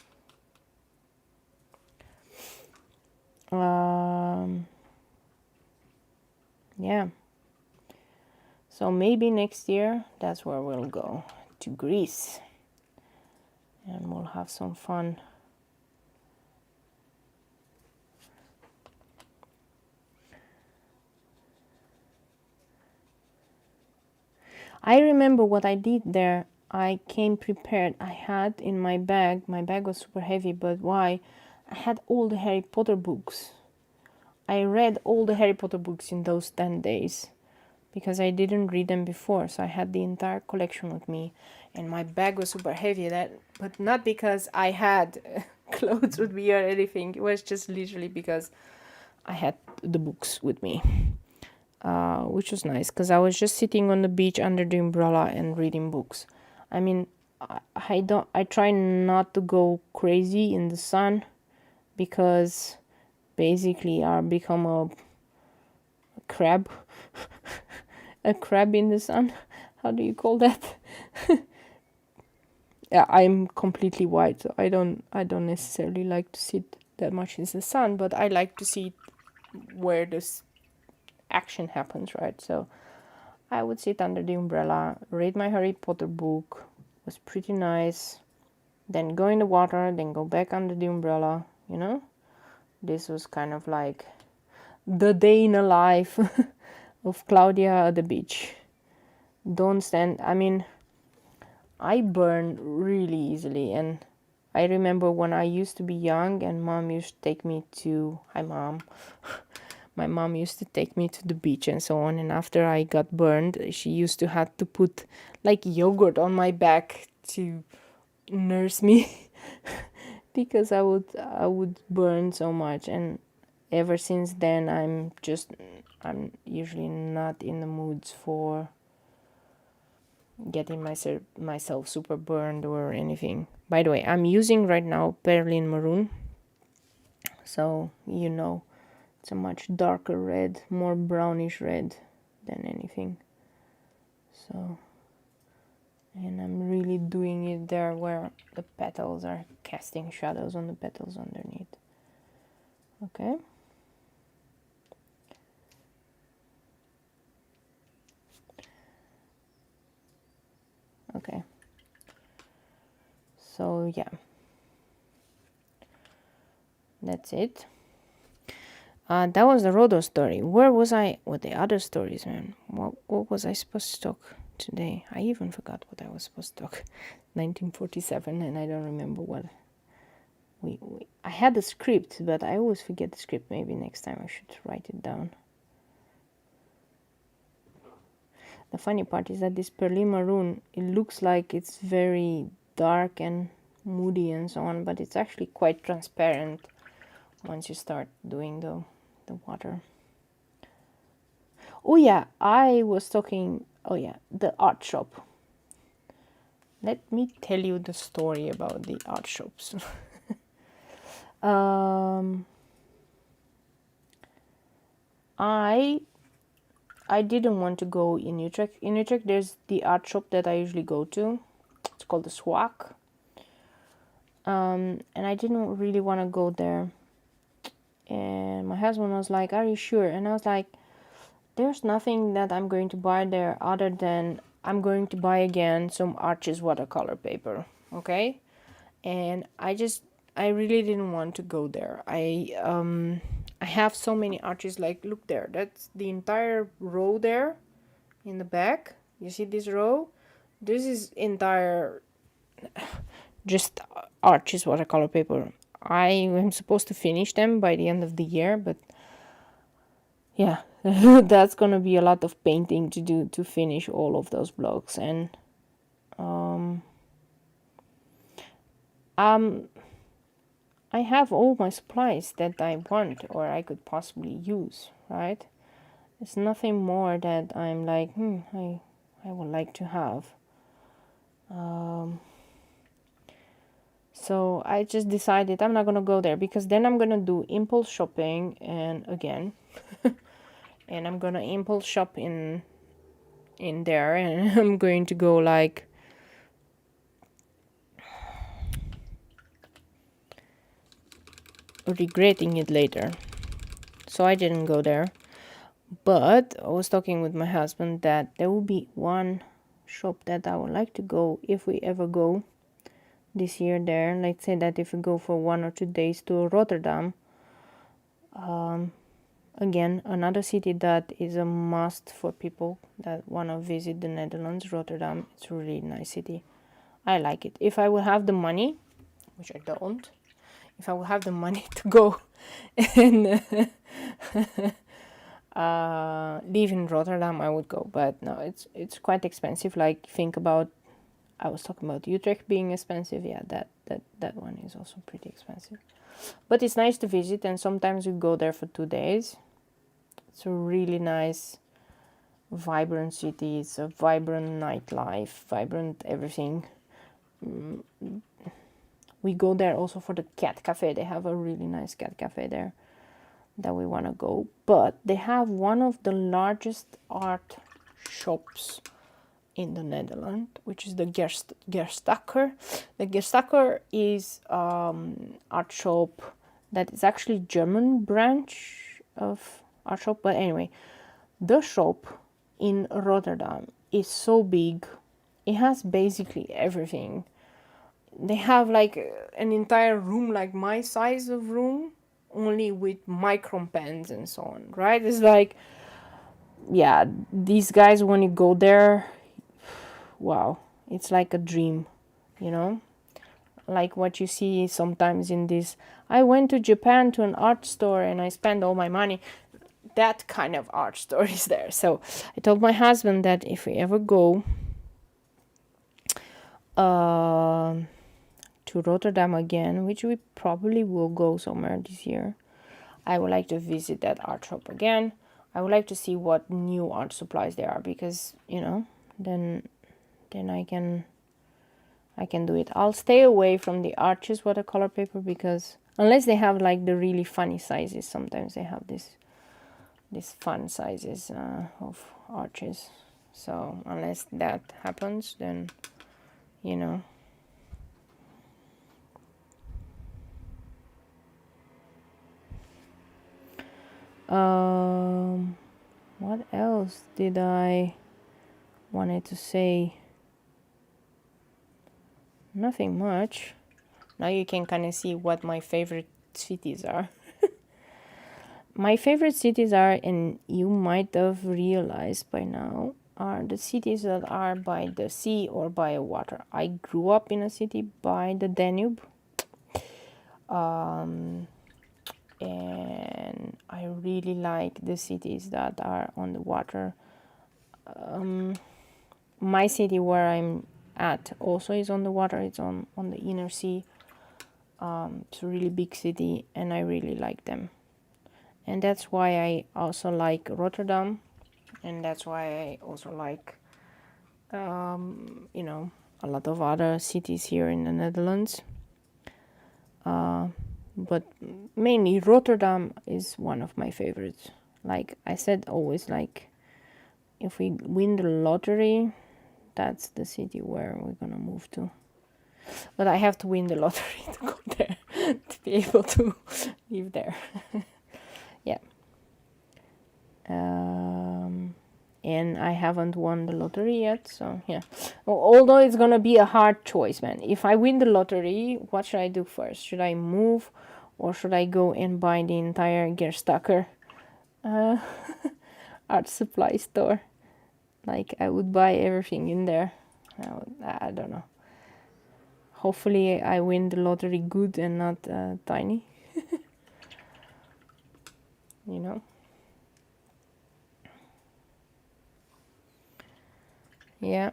Yeah. So maybe next year, that's where we'll go, to Greece. And we'll have some fun. I remember what I did there. I came prepared. I had in my bag was super heavy, but why? I had all the Harry Potter books. I read all the Harry Potter books in those 10 days because I didn't read them before. So I had the entire collection with me, and my bag was super heavy. But not because I had clothes with me or anything. It was just literally because I had the books with me, which was nice because I was just sitting on the beach under the umbrella and reading books. I mean, I try not to go crazy in the sun because basically I become a crab. A crab in the sun. How do you call that? Yeah, I'm completely white, so I don't necessarily like to sit that much in the sun, but I like to see where this action happens, right? So I would sit under the umbrella, read my Harry Potter book. It was pretty nice. Then go in the water, then go back under the umbrella, you know? This was kind of like the day in a life of Claudia at the beach. Don't stand, I mean, I burn really easily, and I remember when I used to be young and mom used to take me to, hi mom, my mom used to take me to the beach and so on, and after I got burned, she used to have to put like yogurt on my back to nurse me because I would burn so much, and ever since then I'm usually not in the moods for getting myself super burned or anything. By the way, I'm using right now Perlin Maroon, so you know it's a much darker red, more brownish red than anything. So, and I'm really doing it there where the petals are casting shadows on the petals underneath. Okay. Okay. So yeah, that's it. That was the Rodo story. Where was I with the other stories, man? What was I supposed to talk today? I even forgot what I was supposed to talk. 1947, and I don't remember what. I had the script, but I always forget the script. Maybe next time I should write it down. The funny part is that this Perlin Maroon, it looks like it's very dark and moody and so on, but it's actually quite transparent once you start doing the water. Oh yeah, I was talking, oh yeah, the art shop. Let me tell you the story about the art shops. I didn't want to go in Utrecht. In Utrecht, there's the art shop that I usually go to. It's called the Swak. And I didn't really want to go there. And my husband was like, "Are you sure?" And I was like, "There's nothing that I'm going to buy there other than I'm going to buy again some Arches watercolor paper." Okay? And I really didn't want to go there. I have so many Arches, like, look there, that's the entire row there in the back. You see this row? This is entire just Arches watercolor paper. I am supposed to finish them by the end of the year, but yeah, that's gonna be a lot of painting to do to finish all of those blocks. And I have all my supplies that I want or I could possibly use, right? It's nothing more that I'm like, I would like to have. So I just decided I'm not gonna go there because then I'm gonna do impulse shopping and again, and I'm gonna impulse shop in there, and I'm going to go like regretting it later. So I didn't go there. But I was talking with my husband that there will be one shop that I would like to go if we ever go this year there. Let's say that if we go for 1 or 2 days to Rotterdam. Again, another city that is a must for people that want to visit the Netherlands, Rotterdam. It's a really nice city. I like it. If I would have the money, which I don't, if I would have the money to go and live in Rotterdam, I would go. But no, it's quite expensive. Like, think about, I was talking about Utrecht being expensive. Yeah, that one is also pretty expensive. But it's nice to visit, and sometimes we go there for 2 days. It's a really nice, vibrant city. It's a vibrant nightlife, vibrant everything. We go there also for the cat cafe. They have a really nice cat cafe there that we want to go. But they have one of the largest art shops in the Netherlands, which is the Gerstacker. The Gerstacker is art shop that is actually German branch of art shop. But anyway, the shop in Rotterdam is so big. It has basically everything. They have like an entire room, like my size of room, only with Micron pens and so on, right? It's like, yeah, these guys, when you go there, wow, it's like a dream, you know? Like what you see sometimes in this, I went to Japan to an art store and I spent all my money. That kind of art store is there. So I told my husband that if we ever go to Rotterdam again, which we probably will go somewhere this year, I would like to visit that art shop again. I would like to see what new art supplies there are, because, you know, then I can do it. I'll stay away from the Arches watercolor paper, because unless they have like the really funny sizes, sometimes they have these fun sizes of Arches. So unless that happens, then, you know. What else did I wanted to say? Nothing much. Now you can kind of see what my favorite cities are. My favorite cities are, and you might have realized by now, are the cities that are by the sea or by water. I grew up in a city by the Danube. And I really like the cities that are on the water. My city where I'm at also is on the water. It's on the inner sea. It's a really big city and I really like them. And that's why I also like Rotterdam. And that's why I also like, you know, a lot of other cities here in the Netherlands. But mainly Rotterdam is one of my favorites. Like I said, always, like, if we win the lottery, that's the city where we're gonna move to. But I have to win the lottery to go there, to be able to live there. Yeah. And I haven't won the lottery yet, so yeah. Although it's gonna be a hard choice, man. If I win the lottery, what should I do first? Should I move, or should I go and buy the entire Gerstacker art supply store? Like, I would buy everything in there. I don't know. Hopefully I win the lottery good and not tiny. You know? Yeah.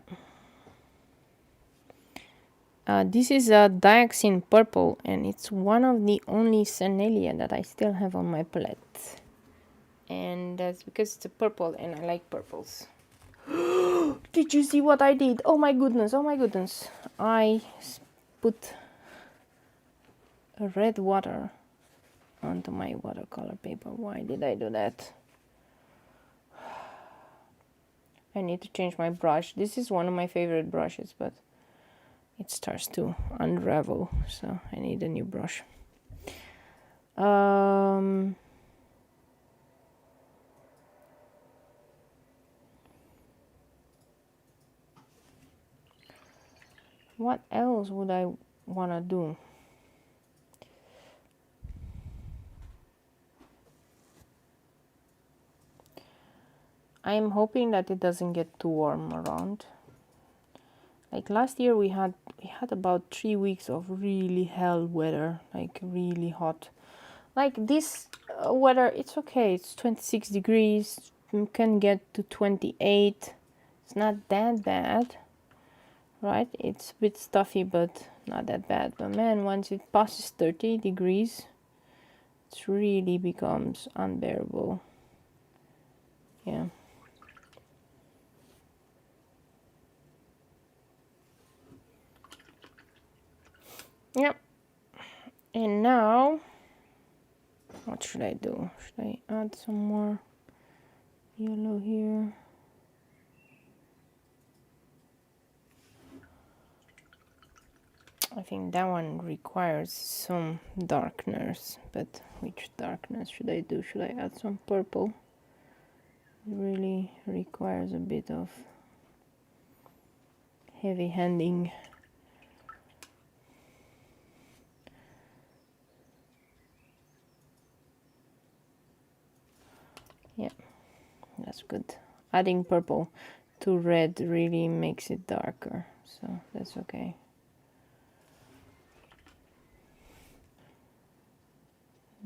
This is a Dioxin Purple, and it's one of the only Sennelier that I still have on my palette. And that's because it's a purple and I like purples. Did you see what I did? Oh my goodness, oh my goodness. I put a red water onto my watercolor paper. Why did I do that? I need to change my brush. This is one of my favorite brushes, but it starts to unravel, so I need a new brush. What else would I want to do? I'm hoping that it doesn't get too warm around. Like last year we had about 3 weeks of really hell weather, like really hot. Like this weather, it's okay. It's 26 degrees. You can get to 28. It's not that bad, right? It's a bit stuffy, but not that bad. But man, once it passes 30 degrees, it really becomes unbearable. Yeah. Yep. And now, what should I do? Should I add some more yellow here? I think that one requires some darkness, but which darkness should I do? Should I add some purple? It really requires a bit of heavy handing. Yeah, that's good. Adding purple to red really makes it darker, so that's okay.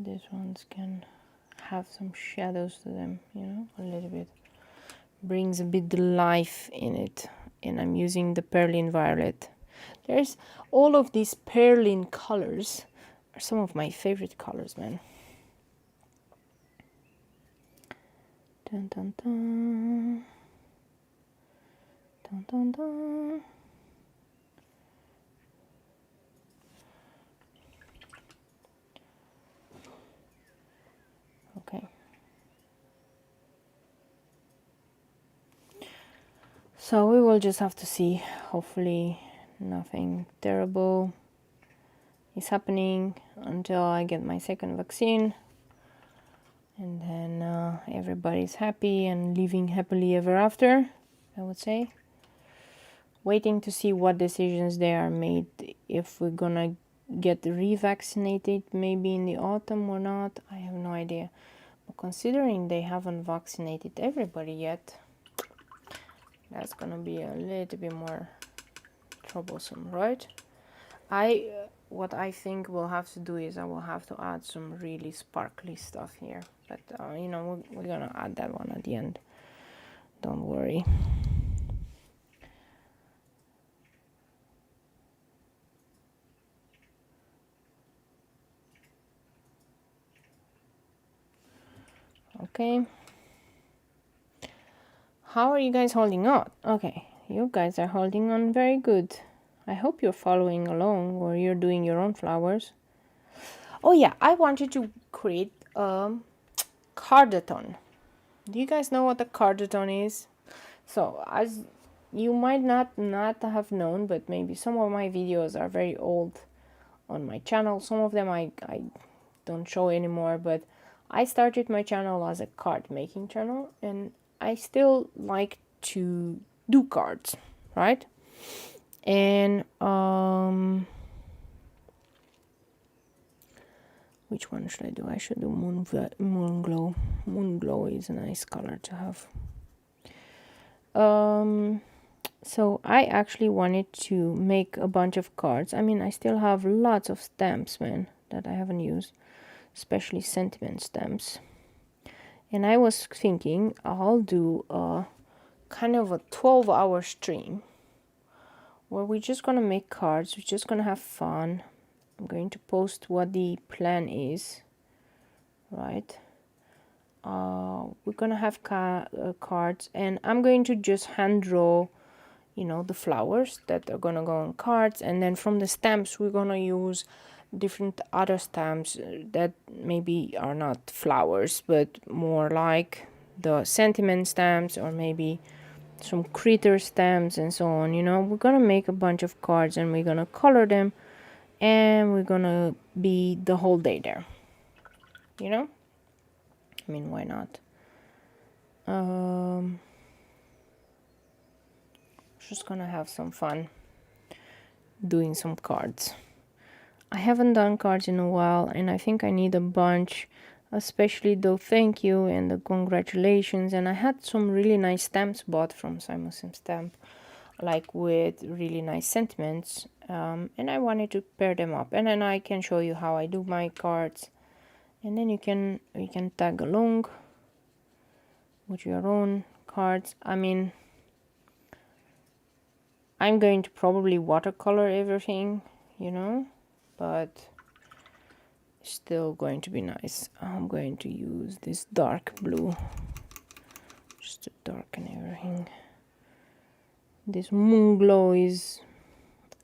These ones can have some shadows to them, you know, a little bit. Brings a bit of life in it. And I'm using the Perlin Violet. There's all of these Perlin colors are some of my favorite colors, man. Dun dun dun. Dun dun dun. Okay. So we will just have to see. Hopefully nothing terrible is happening until I get my second vaccine. And then everybody's happy and living happily ever after, I would say. Waiting to see what decisions they are made, if we're gonna get revaccinated maybe in the autumn or not. I have no idea. But considering they haven't vaccinated everybody yet, that's gonna be a little bit more troublesome, right? What I think we'll have to do is I will have to add some really sparkly stuff here, but you know, we're gonna add that one at the end, don't worry. Okay, how are you guys holding on? Okay, you guys are holding on very good. I hope you're following along or you're doing your own flowers. Oh yeah, I wanted to create a cardathon. Do you guys know what a cardathon is? So as you might not have known, but maybe some of my videos are very old on my channel. Some of them I don't show anymore, but I started my channel as a card making channel, and I still like to do cards, right? And which one should I do? I should do moon glow. Moon glow is a nice color to have. So I actually wanted to make a bunch of cards. I mean, I still have lots of stamps, man, that I haven't used, especially sentiment stamps. And I was thinking I'll do a kind of a 12-hour stream where we're just gonna make cards. We're just gonna have fun. I'm going to post what the plan is, right? We're gonna have cards, and I'm going to just hand draw, you know, the flowers that are gonna go on cards, and then from the stamps we're gonna use different other stamps that maybe are not flowers but more like the sentiment stamps, or maybe some critter stamps and so on. You know, we're gonna make a bunch of cards and we're gonna color them, and we're gonna be the whole day there, you know. I mean, why not? Just gonna have some fun doing some cards. I haven't done cards in a while, and I think I need a bunch, especially the thank you and the congratulations. And I had some really nice stamps bought from Simon Sim Stamp. like with really nice sentiments, and I wanted to pair them up, and then I can show you how I do my cards, and then you can tag along with your own cards. I mean, I'm going to probably watercolor everything, you know, but still going to be nice. I'm going to use this dark blue just to darken everything. This moon glow is,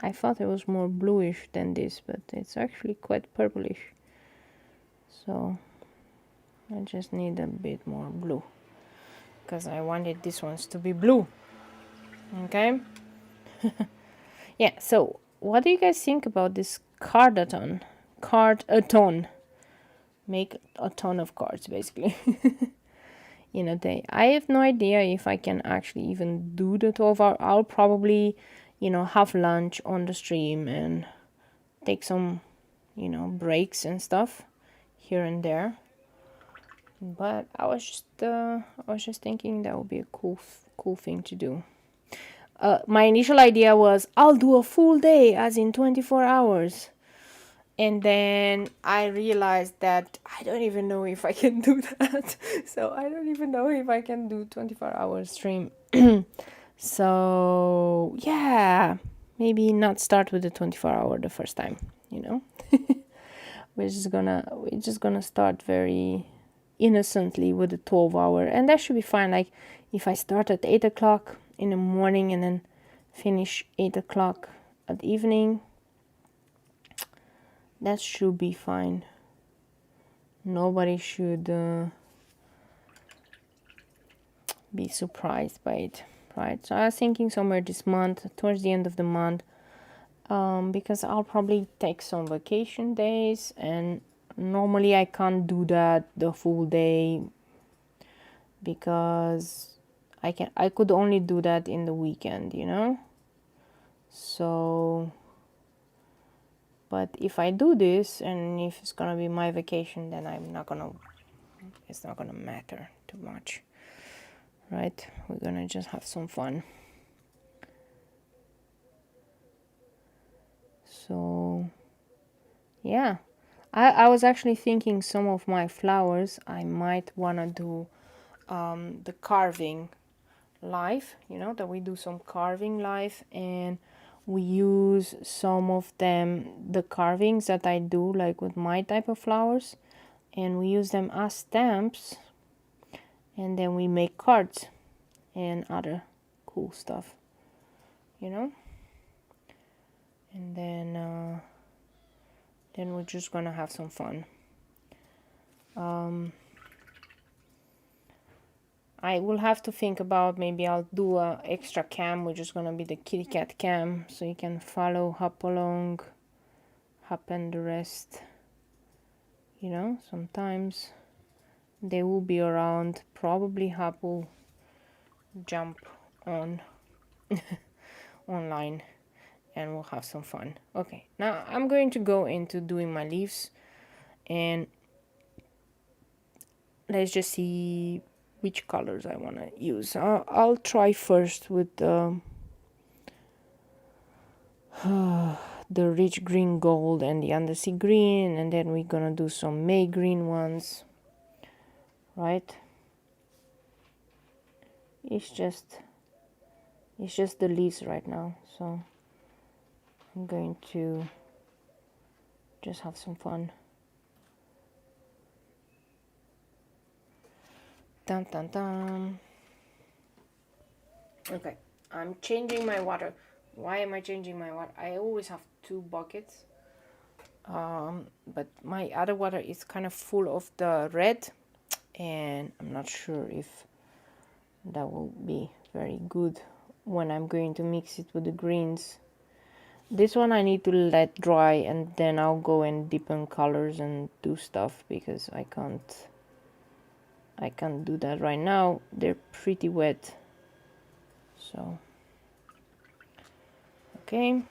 I thought it was more bluish than this, but it's actually quite purplish. So I just need a bit more blue because I wanted these ones to be blue. Okay. Yeah, so what do you guys think about this card-a-thon? Card-a-thon. Make a ton of cards, basically, in a day. I have no idea if I can actually even do the 12 hour. I'll probably, you know, have lunch on the stream and take some, you know, breaks and stuff here and there. But I was just thinking that would be a cool thing to do. My initial idea was I'll do a full day, as in 24 hours. And then I realized that I don't even know if I can do that. So I don't even know if I can do 24-hour stream. So yeah, maybe not start with the 24-hour the first time, you know. we're just gonna start very innocently with the 12-hour, and that should be fine. Like if I start at 8 o'clock in the morning and then finish 8 o'clock at evening, that should be fine. Nobody should be surprised by it, right? So I was thinking somewhere this month, towards the end of the month, because I'll probably take some vacation days, and normally I can't do that the full day because I could only do that in the weekend, you know. So but if I do this, and if it's gonna be my vacation, then it's not gonna matter too much, right? We're gonna just have some fun. So yeah, I was actually thinking some of my flowers I might wanna do the carving live, you know, that we do some carving live, and we use some of them, the carvings that I do like with my type of flowers, and we use them as stamps, and then we make cards and other cool stuff, you know. And then we're just gonna have some fun. I will have to think about, maybe I'll do a extra cam, which is gonna be the kitty cat cam, so you can follow, hop along, happen the rest, you know. Sometimes they will be around, probably Hop will jump on online, and we'll have some fun. Okay, now I'm going to go into doing my leaves, and let's just see which colors I want to use. I'll try first with the rich green gold and the undersea green, and then we're gonna do some May green ones, right? It's just the leaves right now, so I'm going to just have some fun. Dun dun dun. Okay, I'm changing my water. Why am I changing my water? I always have 2 buckets, but my other water is kind of full of the red, and I'm not sure if that will be very good when I'm going to mix it with the greens. This one I need to let dry, and then I'll go and deepen colors and do stuff, because I can't do that right now. They're pretty wet. So okay,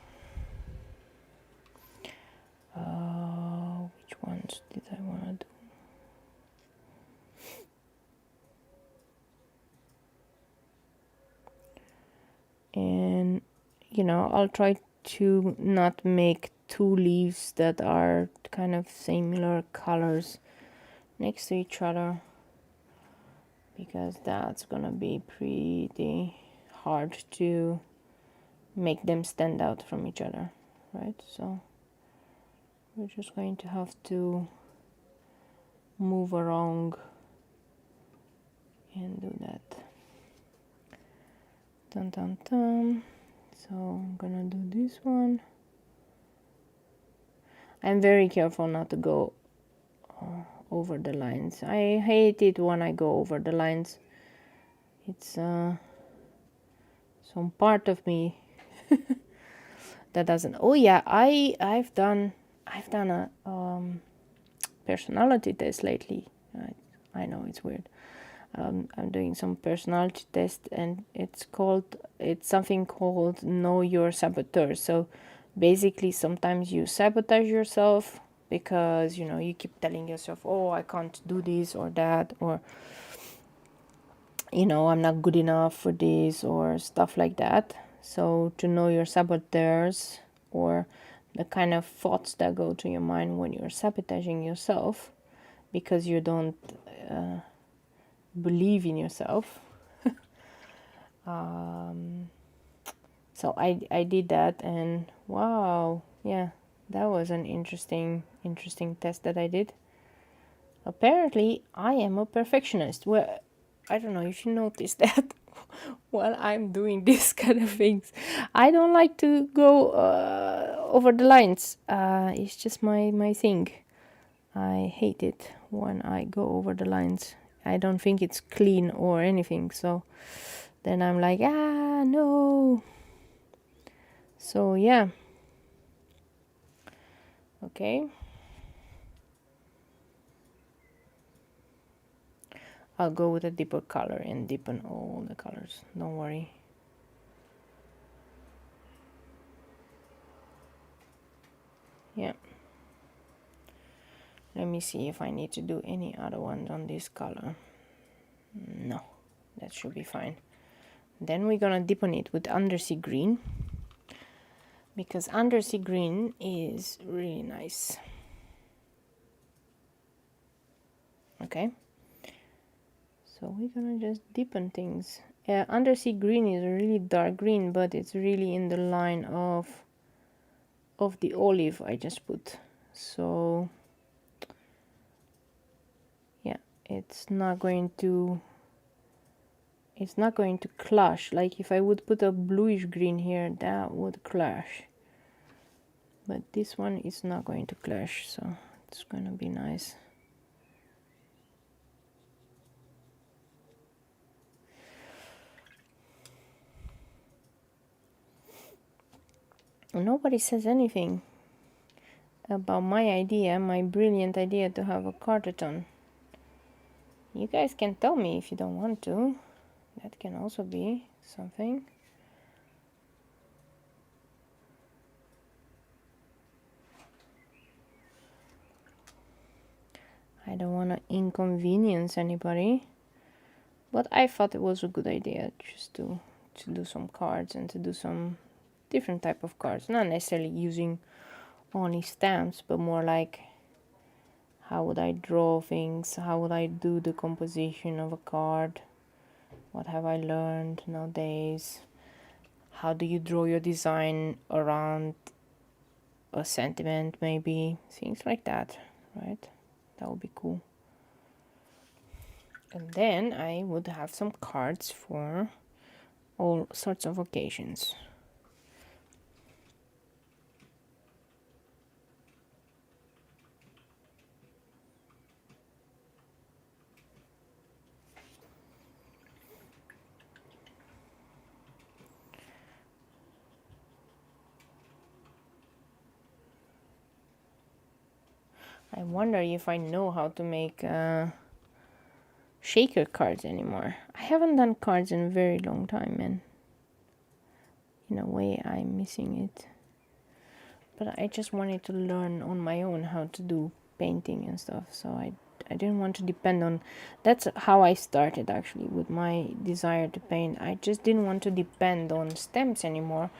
which ones did I want to do? And you know, I'll try to not make two leaves that are kind of similar colors next to each other, because that's gonna be pretty hard to make them stand out from each other, right? So we're just going to have to move around and do that. Dun, dun, dun. So I'm gonna do this one. I'm very careful not to go over the lines. I hate it when I go over the lines. It's some part of me that doesn't. Oh yeah, I've done a personality test lately. I know it's weird. I'm doing some personality test, and it's something called Know Your Saboteur. So basically, sometimes you sabotage yourself because, you know, you keep telling yourself, oh, I can't do this or that, or, you know, I'm not good enough for this, or stuff like that. So to know your saboteurs, or the kind of thoughts that go to your mind when you're sabotaging yourself because you don't believe in yourself. So I did that, and wow, yeah, that was an interesting test that I did. Apparently I am a perfectionist. Well, I don't know if you noticed that while I'm doing this kind of things, I don't like to go over the lines. It's just my thing. I hate it when I go over the lines. I don't think it's clean or anything, so then I'm like, no. So yeah, okay, I'll go with a deeper color and deepen all the colors, don't worry. Yeah, let me see if I need to do any other ones on this color. No, that should be fine. Then we're gonna deepen it with undersea green, because undersea green is really nice. Okay, so we're gonna just deepen things. Undersea green is a really dark green, but it's really in the line of the olive I just put. So yeah, it's not going to clash. Like if I would put a bluish green here, that would clash, but this one is not going to clash, so it's going to be nice. Nobody says anything about my brilliant idea to have a cartaton. You guys can tell me if you don't want to. That can also be something. I don't want to inconvenience anybody, but I thought it was a good idea just to do some cards and to do some different type of cards, not necessarily using only stamps, but more like how would I draw things, how would I do the composition of a card, what have I learned nowadays, how do you draw your design around a sentiment, maybe things like that, right? That would be cool. And then I would have some cards for all sorts of occasions. I wonder if I know how to make shaker cards anymore. I haven't done cards in a very long time, and in a way I'm missing it. But I just wanted to learn on my own how to do painting and stuff, so I didn't want to depend on. That's how I started actually with my desire to paint. I just didn't want to depend on stamps anymore.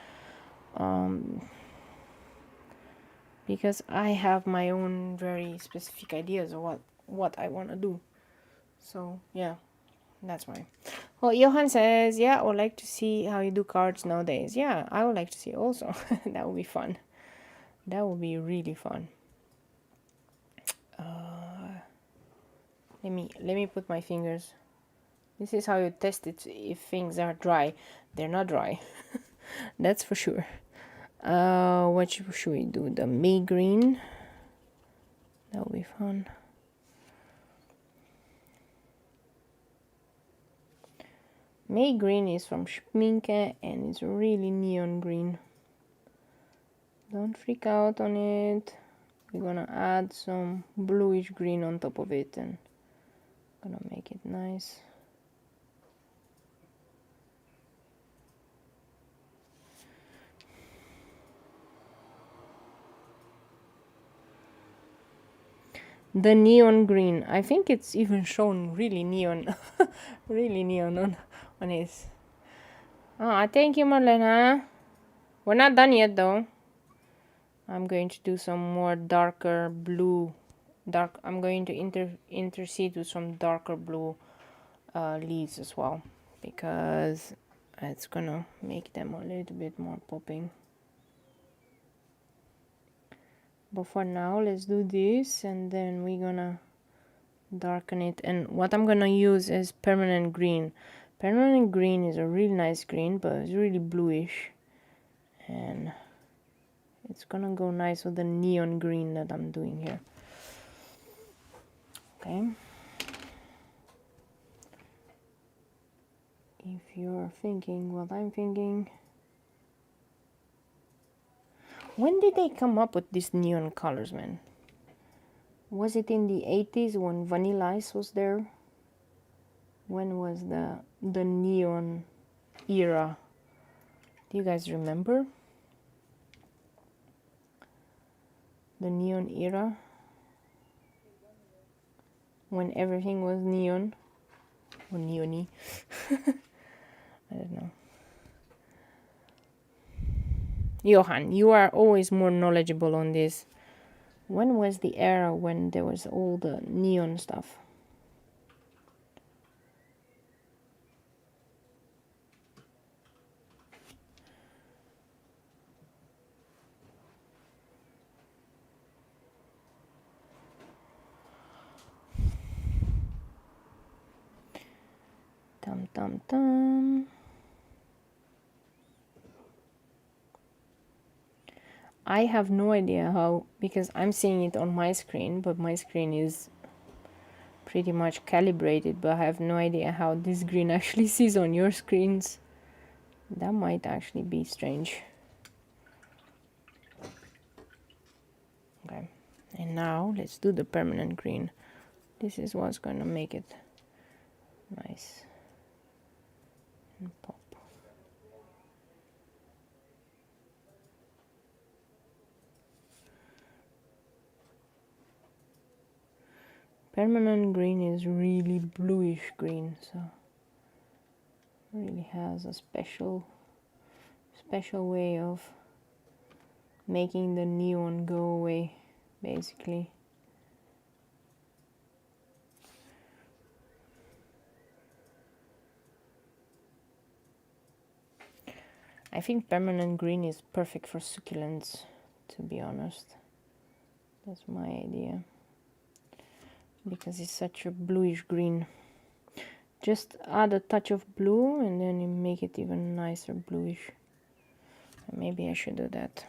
because I have my own very specific ideas of what I want to do. So yeah, that's why. Well, Johan says, yeah, I would like to see how you do cards nowadays. Yeah, I would like to see also. That would be fun. That would be really fun. Let me put my fingers. This is how you test it if things are dry. They're not dry. That's for sure. What should we do? The May green. That will be fun. May green is from StreamCam and it's really neon green. Don't freak out on it. We're gonna add some bluish green on top of it and gonna make it nice. The neon green. I think it's even shown really neon. Really neon on his. Ah, thank you, Marlena. We're not done yet though. I'm going to do some more darker blue. I'm going to intercede with some darker blue leaves as well, because it's gonna make them a little bit more popping. But for now, let's do this, and then we're gonna darken it. And what I'm gonna use is permanent green. Permanent green is a really nice green, but it's really bluish, and it's gonna go nice with the neon green that I'm doing here. Okay. If you're thinking what I'm thinking, when did they come up with these neon colors, man? Was it in the 80s when Vanilla Ice was there? When was the neon era? Do you guys remember? The neon era? When everything was neon? Or neony? I don't know. Johan, you are always more knowledgeable on this. When was the era when there was all the neon stuff? Dum dum dum. I have no idea how, because I'm seeing it on my screen, but my screen is pretty much calibrated, but I have no idea how this green actually sees on your screens. That might actually be strange. Okay, and now let's do the permanent green. This is what's going to make it nice and pop. Permanent green is really bluish green, so really has a special way of making the neon go away, basically. I think permanent green is perfect for succulents, to be honest. That's my idea, because it's such a bluish green. Just add a touch of blue and then you make it even nicer bluish. Maybe I should do that.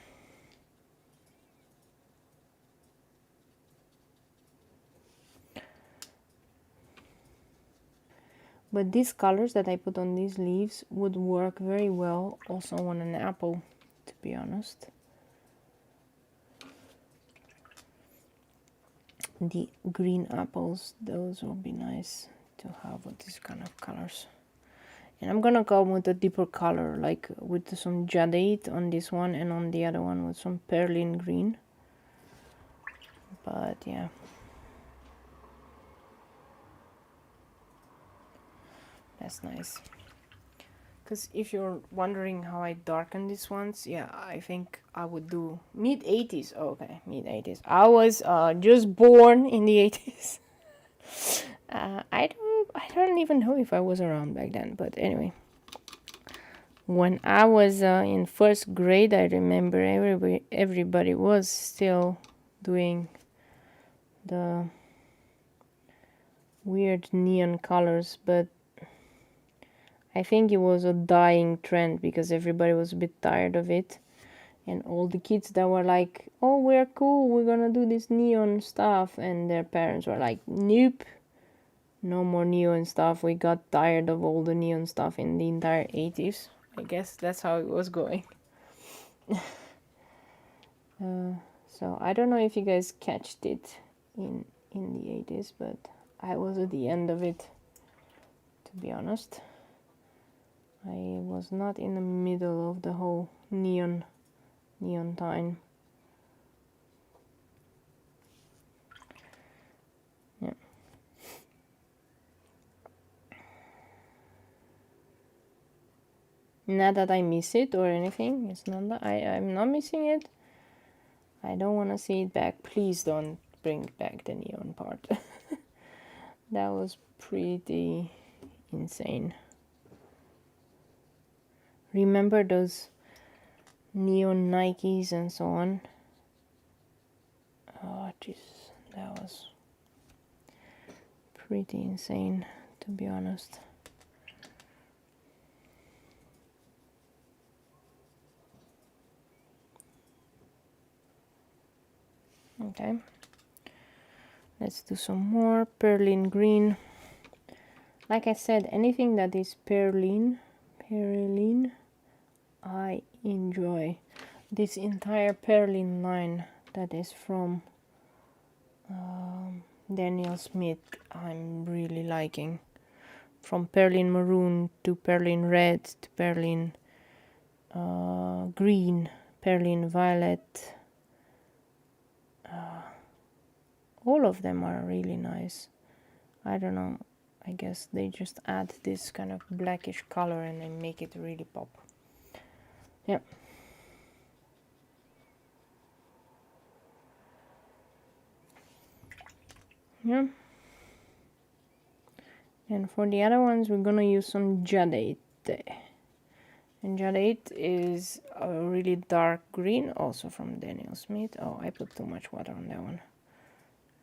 But these colors that I put on these leaves would work very well also on an apple, to be honest. The green apples, those will be nice to have with this kind of colors. And I'm gonna go with a deeper color, like with some jadate on this one, and on the other one with some perlin green. But yeah, that's nice. Because if you're wondering how I darken these ones, yeah, I think I would do mid 80s. Oh, okay, mid 80s. I was just born in the 80s. I don't even know if I was around back then, but anyway. When I was in first grade, I remember everybody was still doing the weird neon colors, but I think it was a dying trend because everybody was a bit tired of it. And all the kids that were like, oh, we're cool, we're gonna do this neon stuff, and their parents were like, nope, no more neon stuff. We got tired of all the neon stuff in the entire 80s. I guess that's how it was going. So I don't know if you guys catched it in the 80s, but I was at the end of it, to be honest. I was not in the middle of the whole neon time. Yeah. Not that I miss it or anything. It's not that I'm not missing it. I don't want to see it back. Please don't bring back the neon part. That was pretty insane. Remember those neon Nikes and so on? Oh jeez, that was pretty insane, to be honest. Okay, let's do some more perlin green. Like I said, anything that is perlin, I enjoy. This entire perlin line that is from Daniel Smith, I'm really liking. From perlin maroon to perlin red to perlin green, perlin violet. All of them are really nice. I don't know, I guess they just add this kind of blackish color and they make it really pop. Yeah. Yeah. And for the other ones, we're gonna use some jadate. And jadate is a really dark green, also from Daniel Smith. Oh, I put too much water on that one.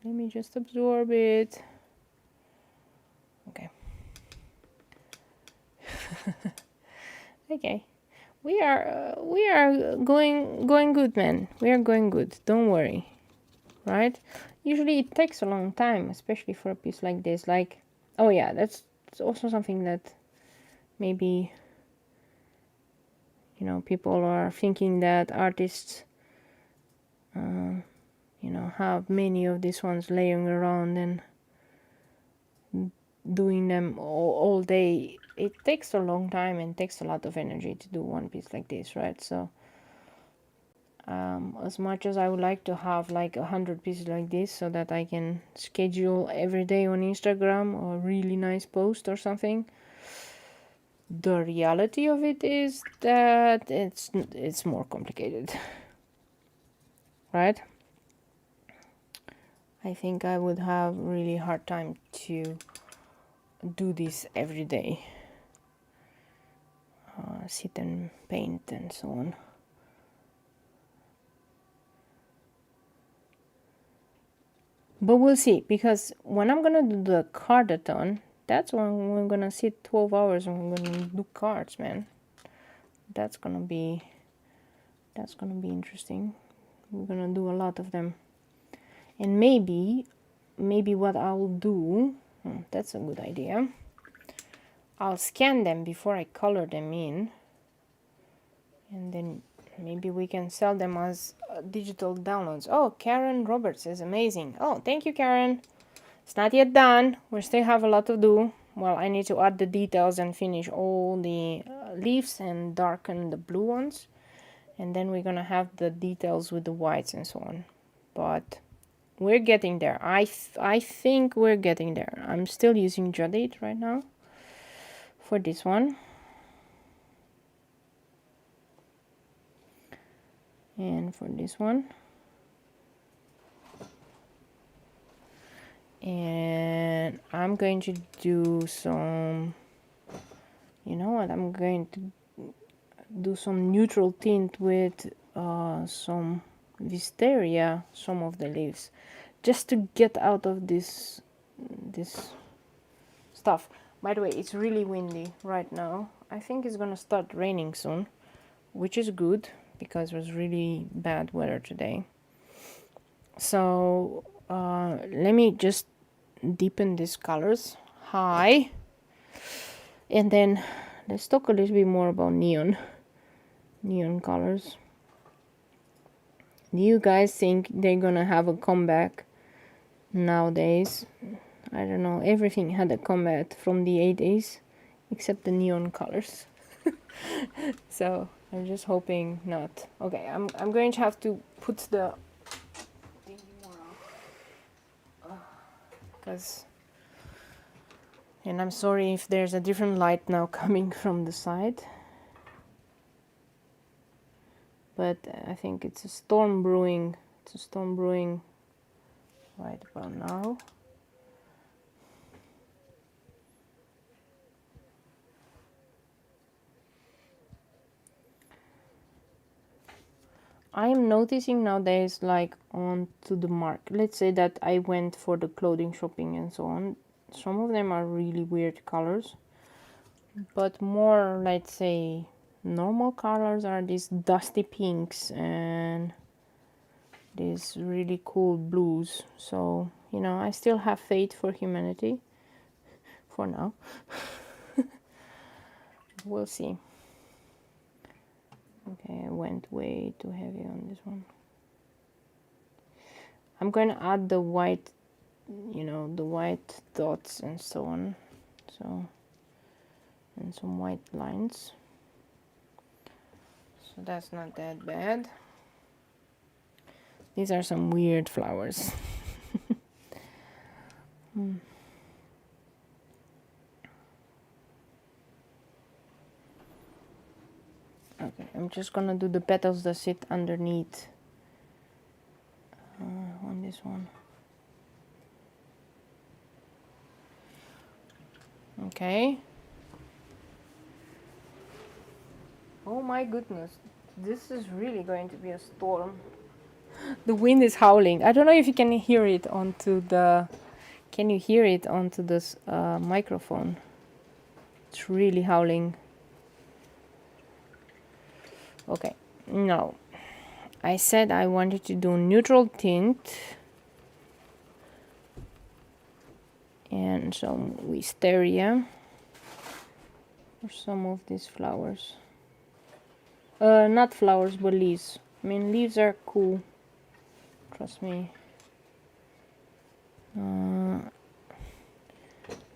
Let me just absorb it. Okay. Okay. We are going good, man. We are going good. Don't worry. Right? Usually it takes a long time, especially for a piece like this. Like, oh yeah, that's also something that maybe, you know, people are thinking that artists you know, have many of these ones laying around and doing them all day. It takes a long time and takes a lot of energy to do one piece like this, right? So as much as I would like to have like 100 pieces like this so that I can schedule every day on Instagram or a really nice post or something, the reality of it is that it's more complicated, right? I think I would have really hard time to do this every day, sit and paint and so on. But we'll see, because when I'm gonna do the cardathon, that's when we're gonna sit 12 hours and we're gonna do cards, man. That's gonna be interesting. We're gonna do a lot of them. And maybe what I'll do, that's a good idea. I'll scan them before I color them in. And then maybe we can sell them as digital downloads. Oh, Karen Roberts is amazing. Oh, thank you, Karen. It's not yet done. We still have a lot to do. Well, I need to add the details and finish all the leaves and darken the blue ones. And then we're gonna have the details with the whites and so on. But we're getting there. I think we're getting there. I'm still using jadate right now for this one. and for this one. And I'm going to do some, you know what, I'm going to do some neutral tint with some wisteria, some of the leaves, just to get out of this stuff. By the way, it's really windy right now. I think it's gonna start raining soon, which is good because it was really bad weather today. So let me just deepen these colors high, and then let's talk a little bit more about neon colors. Do you guys think they're gonna have a comeback nowadays? I don't know, everything had a comeback from the 80s except the neon colors. So I'm just hoping not. Okay, I'm going to have to put the because, and I'm sorry if there's a different light now coming from the side, but I think it's a storm brewing. It's a storm brewing right about now. I am noticing nowadays, like on to the market, let's say that I went for the clothing shopping and so on, some of them are really weird colors, but more, let's say, normal colors are these dusty pinks and these really cool blues. So, you know, I still have faith for humanity for now. We'll see. Okay, I went way too heavy on this one. I'm going to add the white, you know, the white dots and so on. So, and some white lines. So that's not that bad. These are some weird flowers. Okay, I'm just gonna do the petals that sit underneath on this one. Okay. Oh my goodness, this is really going to be a storm. The wind is howling. I don't know if you can hear it onto the. Can you hear it onto this microphone? It's really howling. Okay, now I said I wanted to do neutral tint and some wisteria for some of these flowers. Not flowers, but leaves. I mean, leaves are cool. Trust me.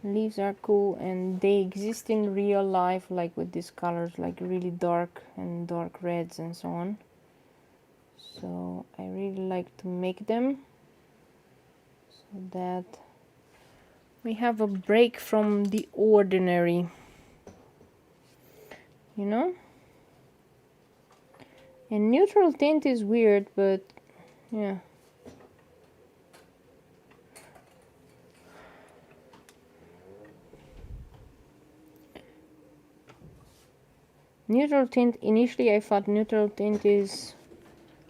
Leaves are cool and they exist in real life, like with these colors, like really dark and dark reds and so on. So I really like to make them so that we have a break from the ordinary, you know. And neutral tint is weird, but yeah. Neutral tint, initially I thought neutral tint is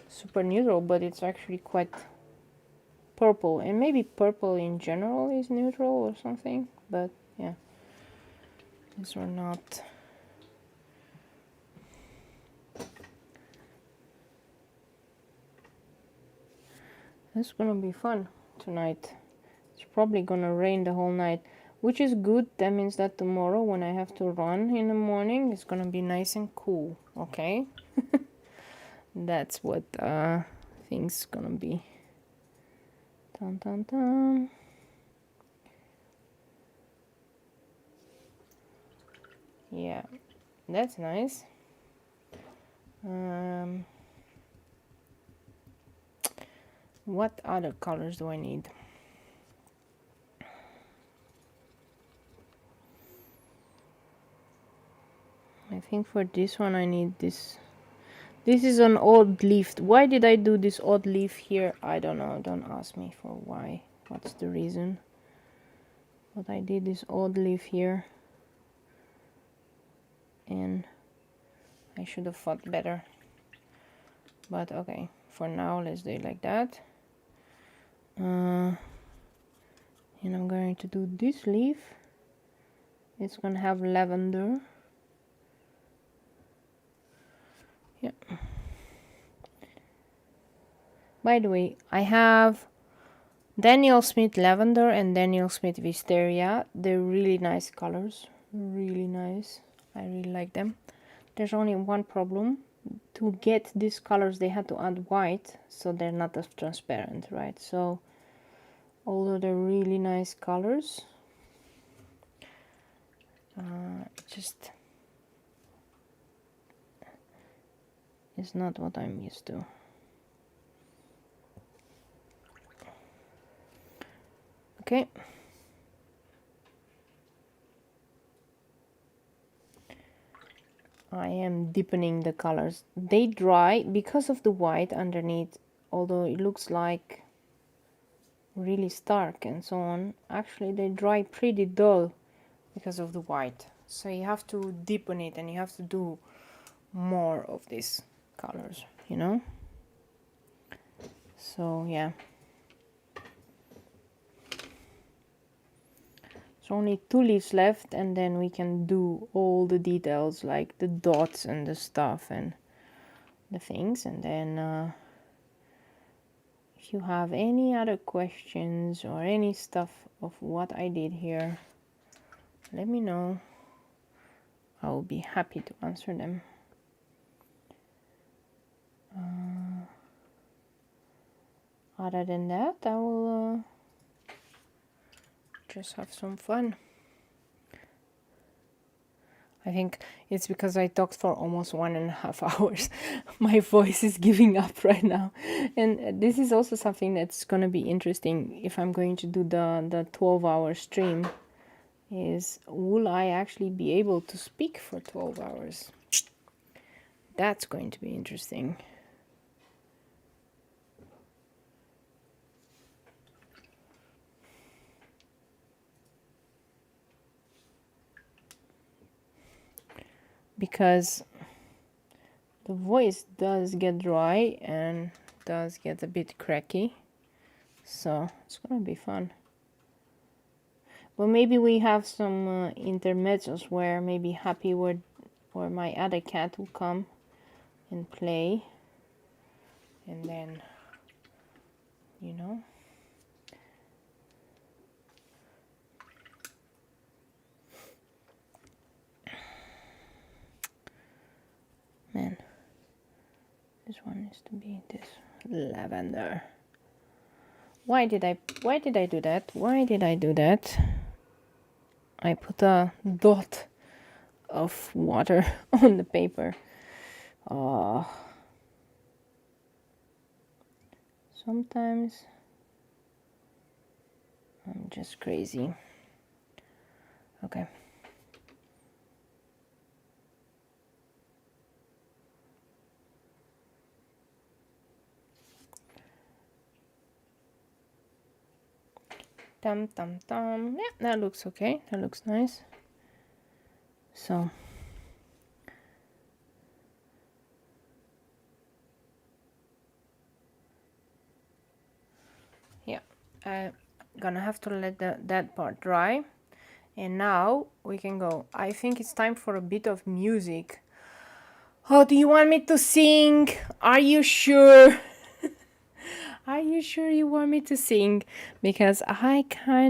super neutral, but it's actually quite purple, and maybe purple in general is neutral or something, but yeah, these are not. It's gonna be fun tonight. It's probably gonna rain the whole night, which is good. That means that tomorrow when I have to run in the morning, it's gonna be nice and cool. Okay. That's what things gonna be. Dun, dun, dun. Yeah, that's nice. What other colors do I need? I think for this one I need this This is an odd leaf. Why did I do this odd leaf here? I don't know. Don't ask me for why. What's the reason? But I did this odd leaf here. And I should have thought better. But okay, for now, let's do it like that. And I'm going to do this leaf. It's gonna have lavender. Yeah. By the way, I have Daniel Smith Lavender and Daniel Smith Wisteria. They're really nice colors. Really nice. I really like them. There's only one problem. To get these colors, they had to add white, so they're not as transparent, right? So, although they're really nice colors, just it's not what I'm used to. Okay. I am deepening the colors. They dry because of the white underneath, although it looks like really stark and so on. Actually, they dry pretty dull because of the white. So you have to deepen it and you have to do more of these colors, you know? So yeah. So only 2 leaves left, and then we can do all the details like the dots and the stuff and the things. And then if you have any other questions or any stuff of what I did here, let me know. I will be happy to answer them. Other than that, I will just have some fun. I think it's because I talked for almost 1.5 hours. My voice is giving up right now. And this is also something that's going to be interesting if I'm going to do the 12-hour stream. Is will I actually be able to speak for 12 hours? That's going to be interesting. Because the voice does get dry and does get a bit cracky, so it's gonna be fun. Well, maybe we have some intermezzos where maybe Happy would, or my other cat will come and play, and then, you know. Man, this one needs to be this lavender. Why did I do that? Why did I do that? I put a dot of water on the paper. Sometimes I'm just crazy. Okay. Tam tam tam. Yeah, that looks okay. That looks nice. So yeah, I'm gonna have to let that part dry, and now we can go. I think it's time for a bit of music. Oh, do you want me to sing? Are you sure? Are you sure you want me to sing? Because I'm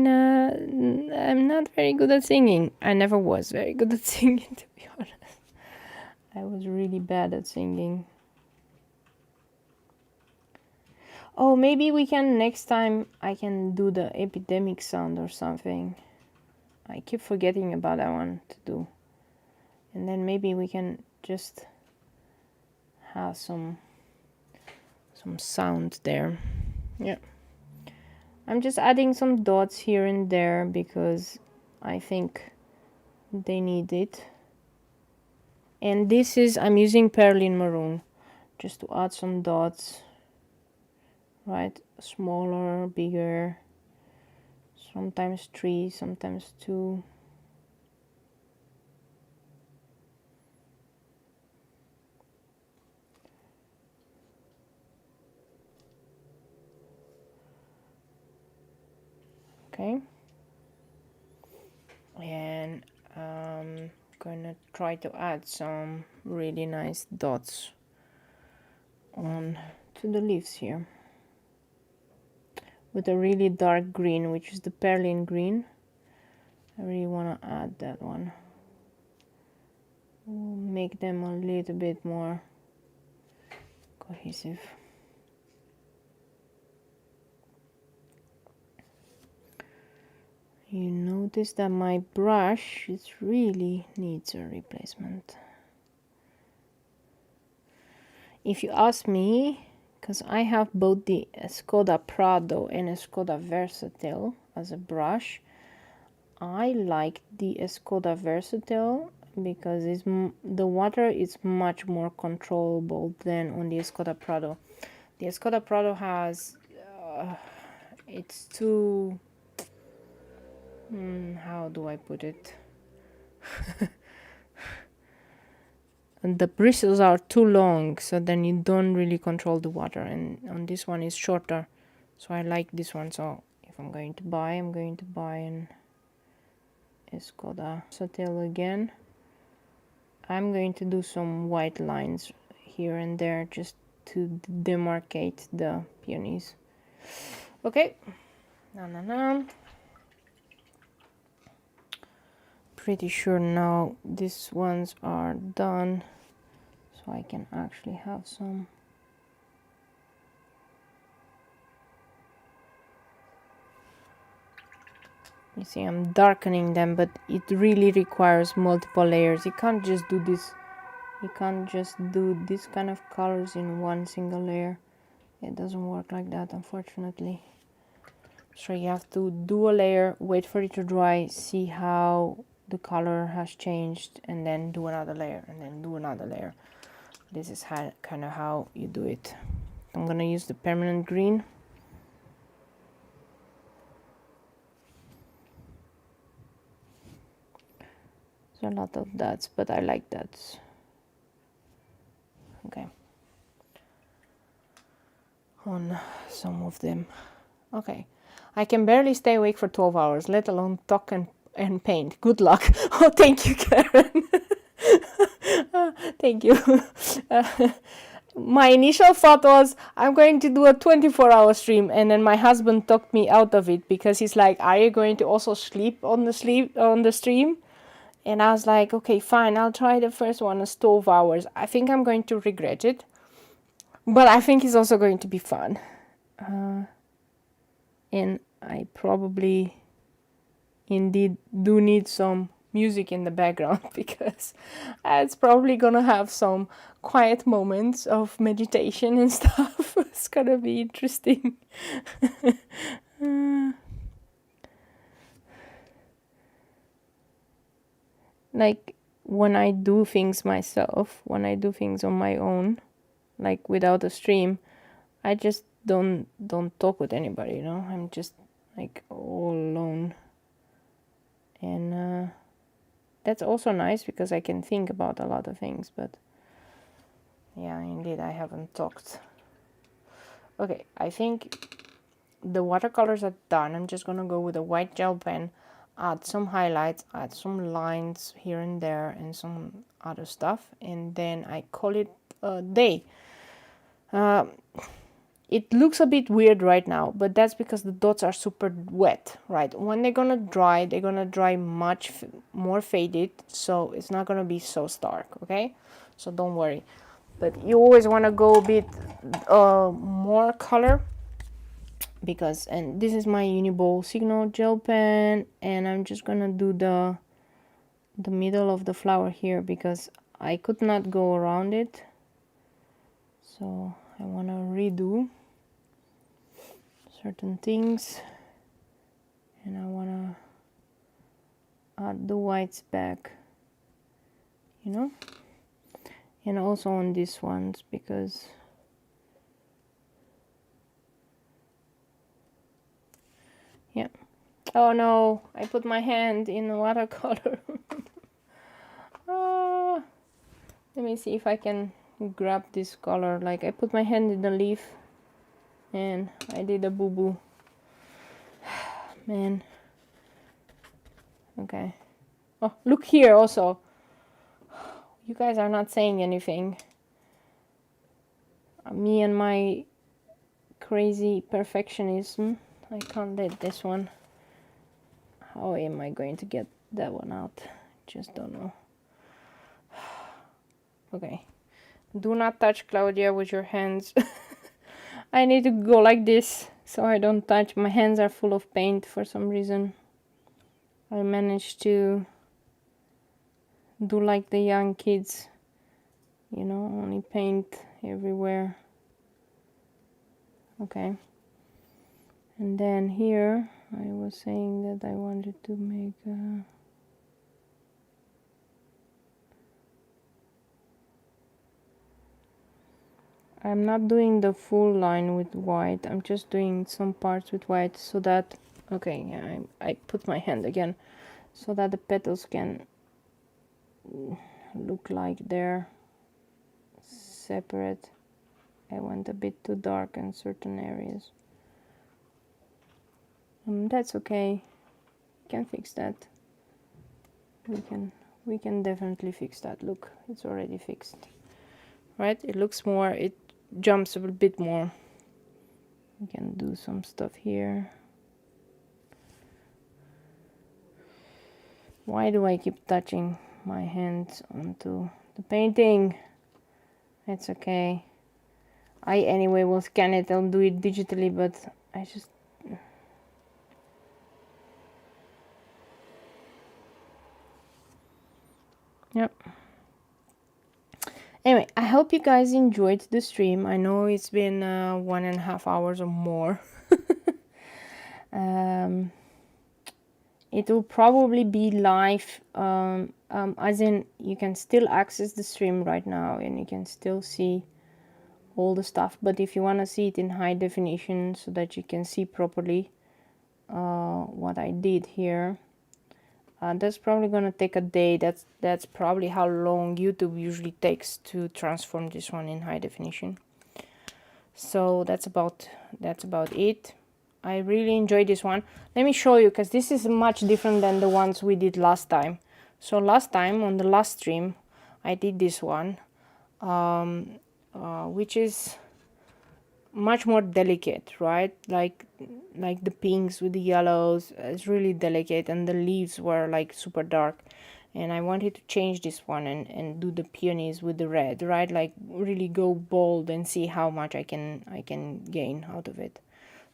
not very good at singing. I never was very good at singing, to be honest. I was really bad at singing. Oh, maybe we can, next time, I can do the epidemic sound or something. I keep forgetting about that one to do. And then maybe we can just have some sound there. Yeah, I'm just adding some dots here and there because I think they need it. And this is, I'm using Perlin Maroon. just to add some dots, right? Smaller, bigger, sometimes 3, sometimes 2. Okay, and I'm gonna try to add some really nice dots on to the leaves here with a really dark green, which is the perlin green. I really want to add that one. We'll make them a little bit more cohesive. You notice that my brush, it really needs a replacement. If you ask me, because I have both the Escoda Prado and Escoda Versatil as a brush, I like the Escoda Versatil because the water is much more controllable than on the Escoda Prado. The Escoda Prado has, it's too, how do I put it? And the bristles are too long, so then you don't really control the water, and on this one is shorter, so I like this one. So if I'm going to buy an Escoda Versatil again. I'm going to do some white lines here and there just to demarcate the peonies. Okay, pretty sure now these ones are done, so I can actually have some. You see, I'm darkening them, but it really requires multiple layers. You can't just do this. You can't just do this kind of colors in one single layer. It doesn't work like that, unfortunately. So you have to do a layer, wait for it to dry, see how the color has changed, and then do another layer, and then do another layer. This is kind of how you do it. I'm gonna use the permanent green. There's a lot of dots, but I like dots. Okay. On some of them. Okay. I can barely stay awake for 12 hours, let alone talk and paint. Good luck. Oh, thank you, Karen. Thank you. My initial thought was I'm going to do a 24-hour stream, and then my husband talked me out of it because he's like, "Are you going to also sleep on the stream?" And I was like, "Okay, fine. I'll try the first one, 12 hours. I think I'm going to regret it, but I think it's also going to be fun." And I probably indeed do need some music in the background because it's probably gonna have some quiet moments of meditation and stuff. It's gonna be interesting. Like when I do things myself, when I do things on my own, like without a stream, I just don't talk with anybody, you know. I'm just like all alone, and that's also nice because I can think about a lot of things. But yeah, indeed, I haven't talked. Okay, I think the watercolors are done. I'm just gonna go with a white gel pen, add some highlights, add some lines here and there, and some other stuff, and then I call it a day. It looks a bit weird right now, but that's because the dots are super wet, right? When they're gonna dry much more faded, so it's not gonna be so stark, okay? So don't worry. But you always wanna go a bit more color, because, and this is my Uniball Signal gel pen, and I'm just gonna do the middle of the flower here because I could not go around it. So I want to redo certain things, and I want to add the whites back, you know, and also on these ones, because yeah. Oh no, I put my hand in the watercolor. Ah, let me see if I can grab this color. Like, I put my hand in the leaf and I did a boo-boo. Man. Okay. Oh, look here also. You guys are not saying anything. Me and my crazy perfectionism. I can't let this one. How am I going to get that one out? Just don't know. Okay. Do not touch Claudia with your hands. I need to go like this so I don't touch. My hands are full of paint for some reason. I managed to do like the young kids, you know, only paint everywhere. Okay. And then here I was saying that I wanted to make I'm not doing the full line with white. I'm just doing some parts with white so that, okay, yeah, I put my hand again so that the petals can look like they're separate. I went a bit too dark in certain areas. That's okay. We can fix that. We can definitely fix that. Look, it's already fixed. Right? It looks more, it jumps a bit more. We can do some stuff here. Why do I keep touching my hands onto the painting? It's okay. I anyway will scan it. I'll do it digitally, but I just... Yep. Anyway, I hope you guys enjoyed the stream. I know it's been 1.5 hours or more. It will probably be live, as in you can still access the stream right now and you can still see all the stuff. But if you want to see it in high definition so that you can see properly what I did here, that's probably gonna take a day. That's probably how long YouTube usually takes to transform this one in high definition. So that's about it. I really enjoyed this one. Let me show you, because this is much different than the ones we did last time. So last time on the last stream I did this one, which is much more delicate, right? Like the pinks with the yellows. It's really delicate, and the leaves were like super dark, and I wanted to change this one and do the peonies with the red, right? Like really go bold and see how much I can gain out of it.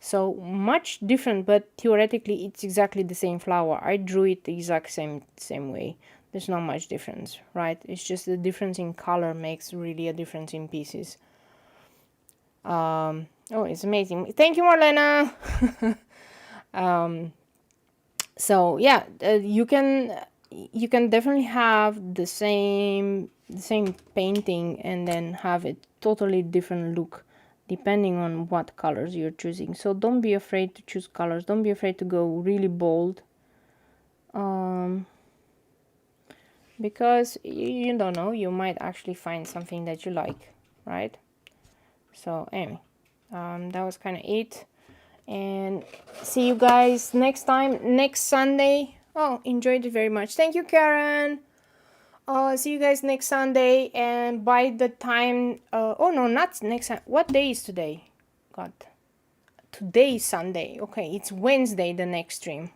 So much different, but theoretically it's exactly the same flower. I drew it the exact same way. There's not much difference, right? It's just the difference in color makes really a difference in pieces. Oh, it's amazing. Thank you, Marlena. So yeah, you can definitely have the same painting and then have a totally different look depending on what colors you're choosing. So don't be afraid to choose colors. Don't be afraid to go really bold, because you don't know, you might actually find something that you like, right? So anyway, that was kind of it, and see you guys next time, next Sunday. Oh, enjoyed it very much. Thank you, Karen. See you guys next Sunday, and by the time oh no, not next, what day is today? God, today is Sunday. Okay, it's Wednesday, the next stream.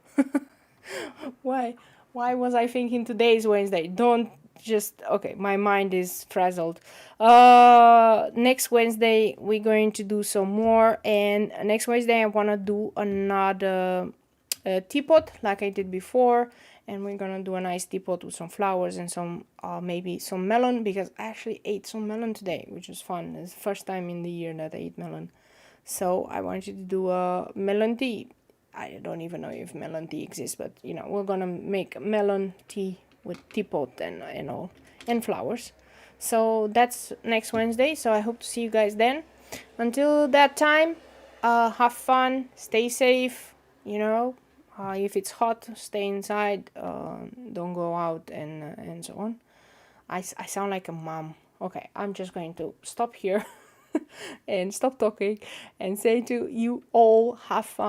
why was I thinking today is Wednesday? Don't just, okay, my mind is frazzled. Next Wednesday we're going to do some more, and next Wednesday I want to do another teapot like I did before, and we're gonna do a nice teapot with some flowers and some maybe some melon, because I actually ate some melon today, which was fun. It's the first time in the year that I ate melon, so I wanted to do a melon tea. I don't even know if melon tea exists, but you know, we're gonna make melon tea with teapot and all, and flowers. So that's next Wednesday, so I hope to see you guys then. Until that time, have fun, stay safe, you know. If it's hot, stay inside, don't go out, and so on. I sound like a mom. Okay, I'm just going to stop here and stop talking and say to you all, have fun.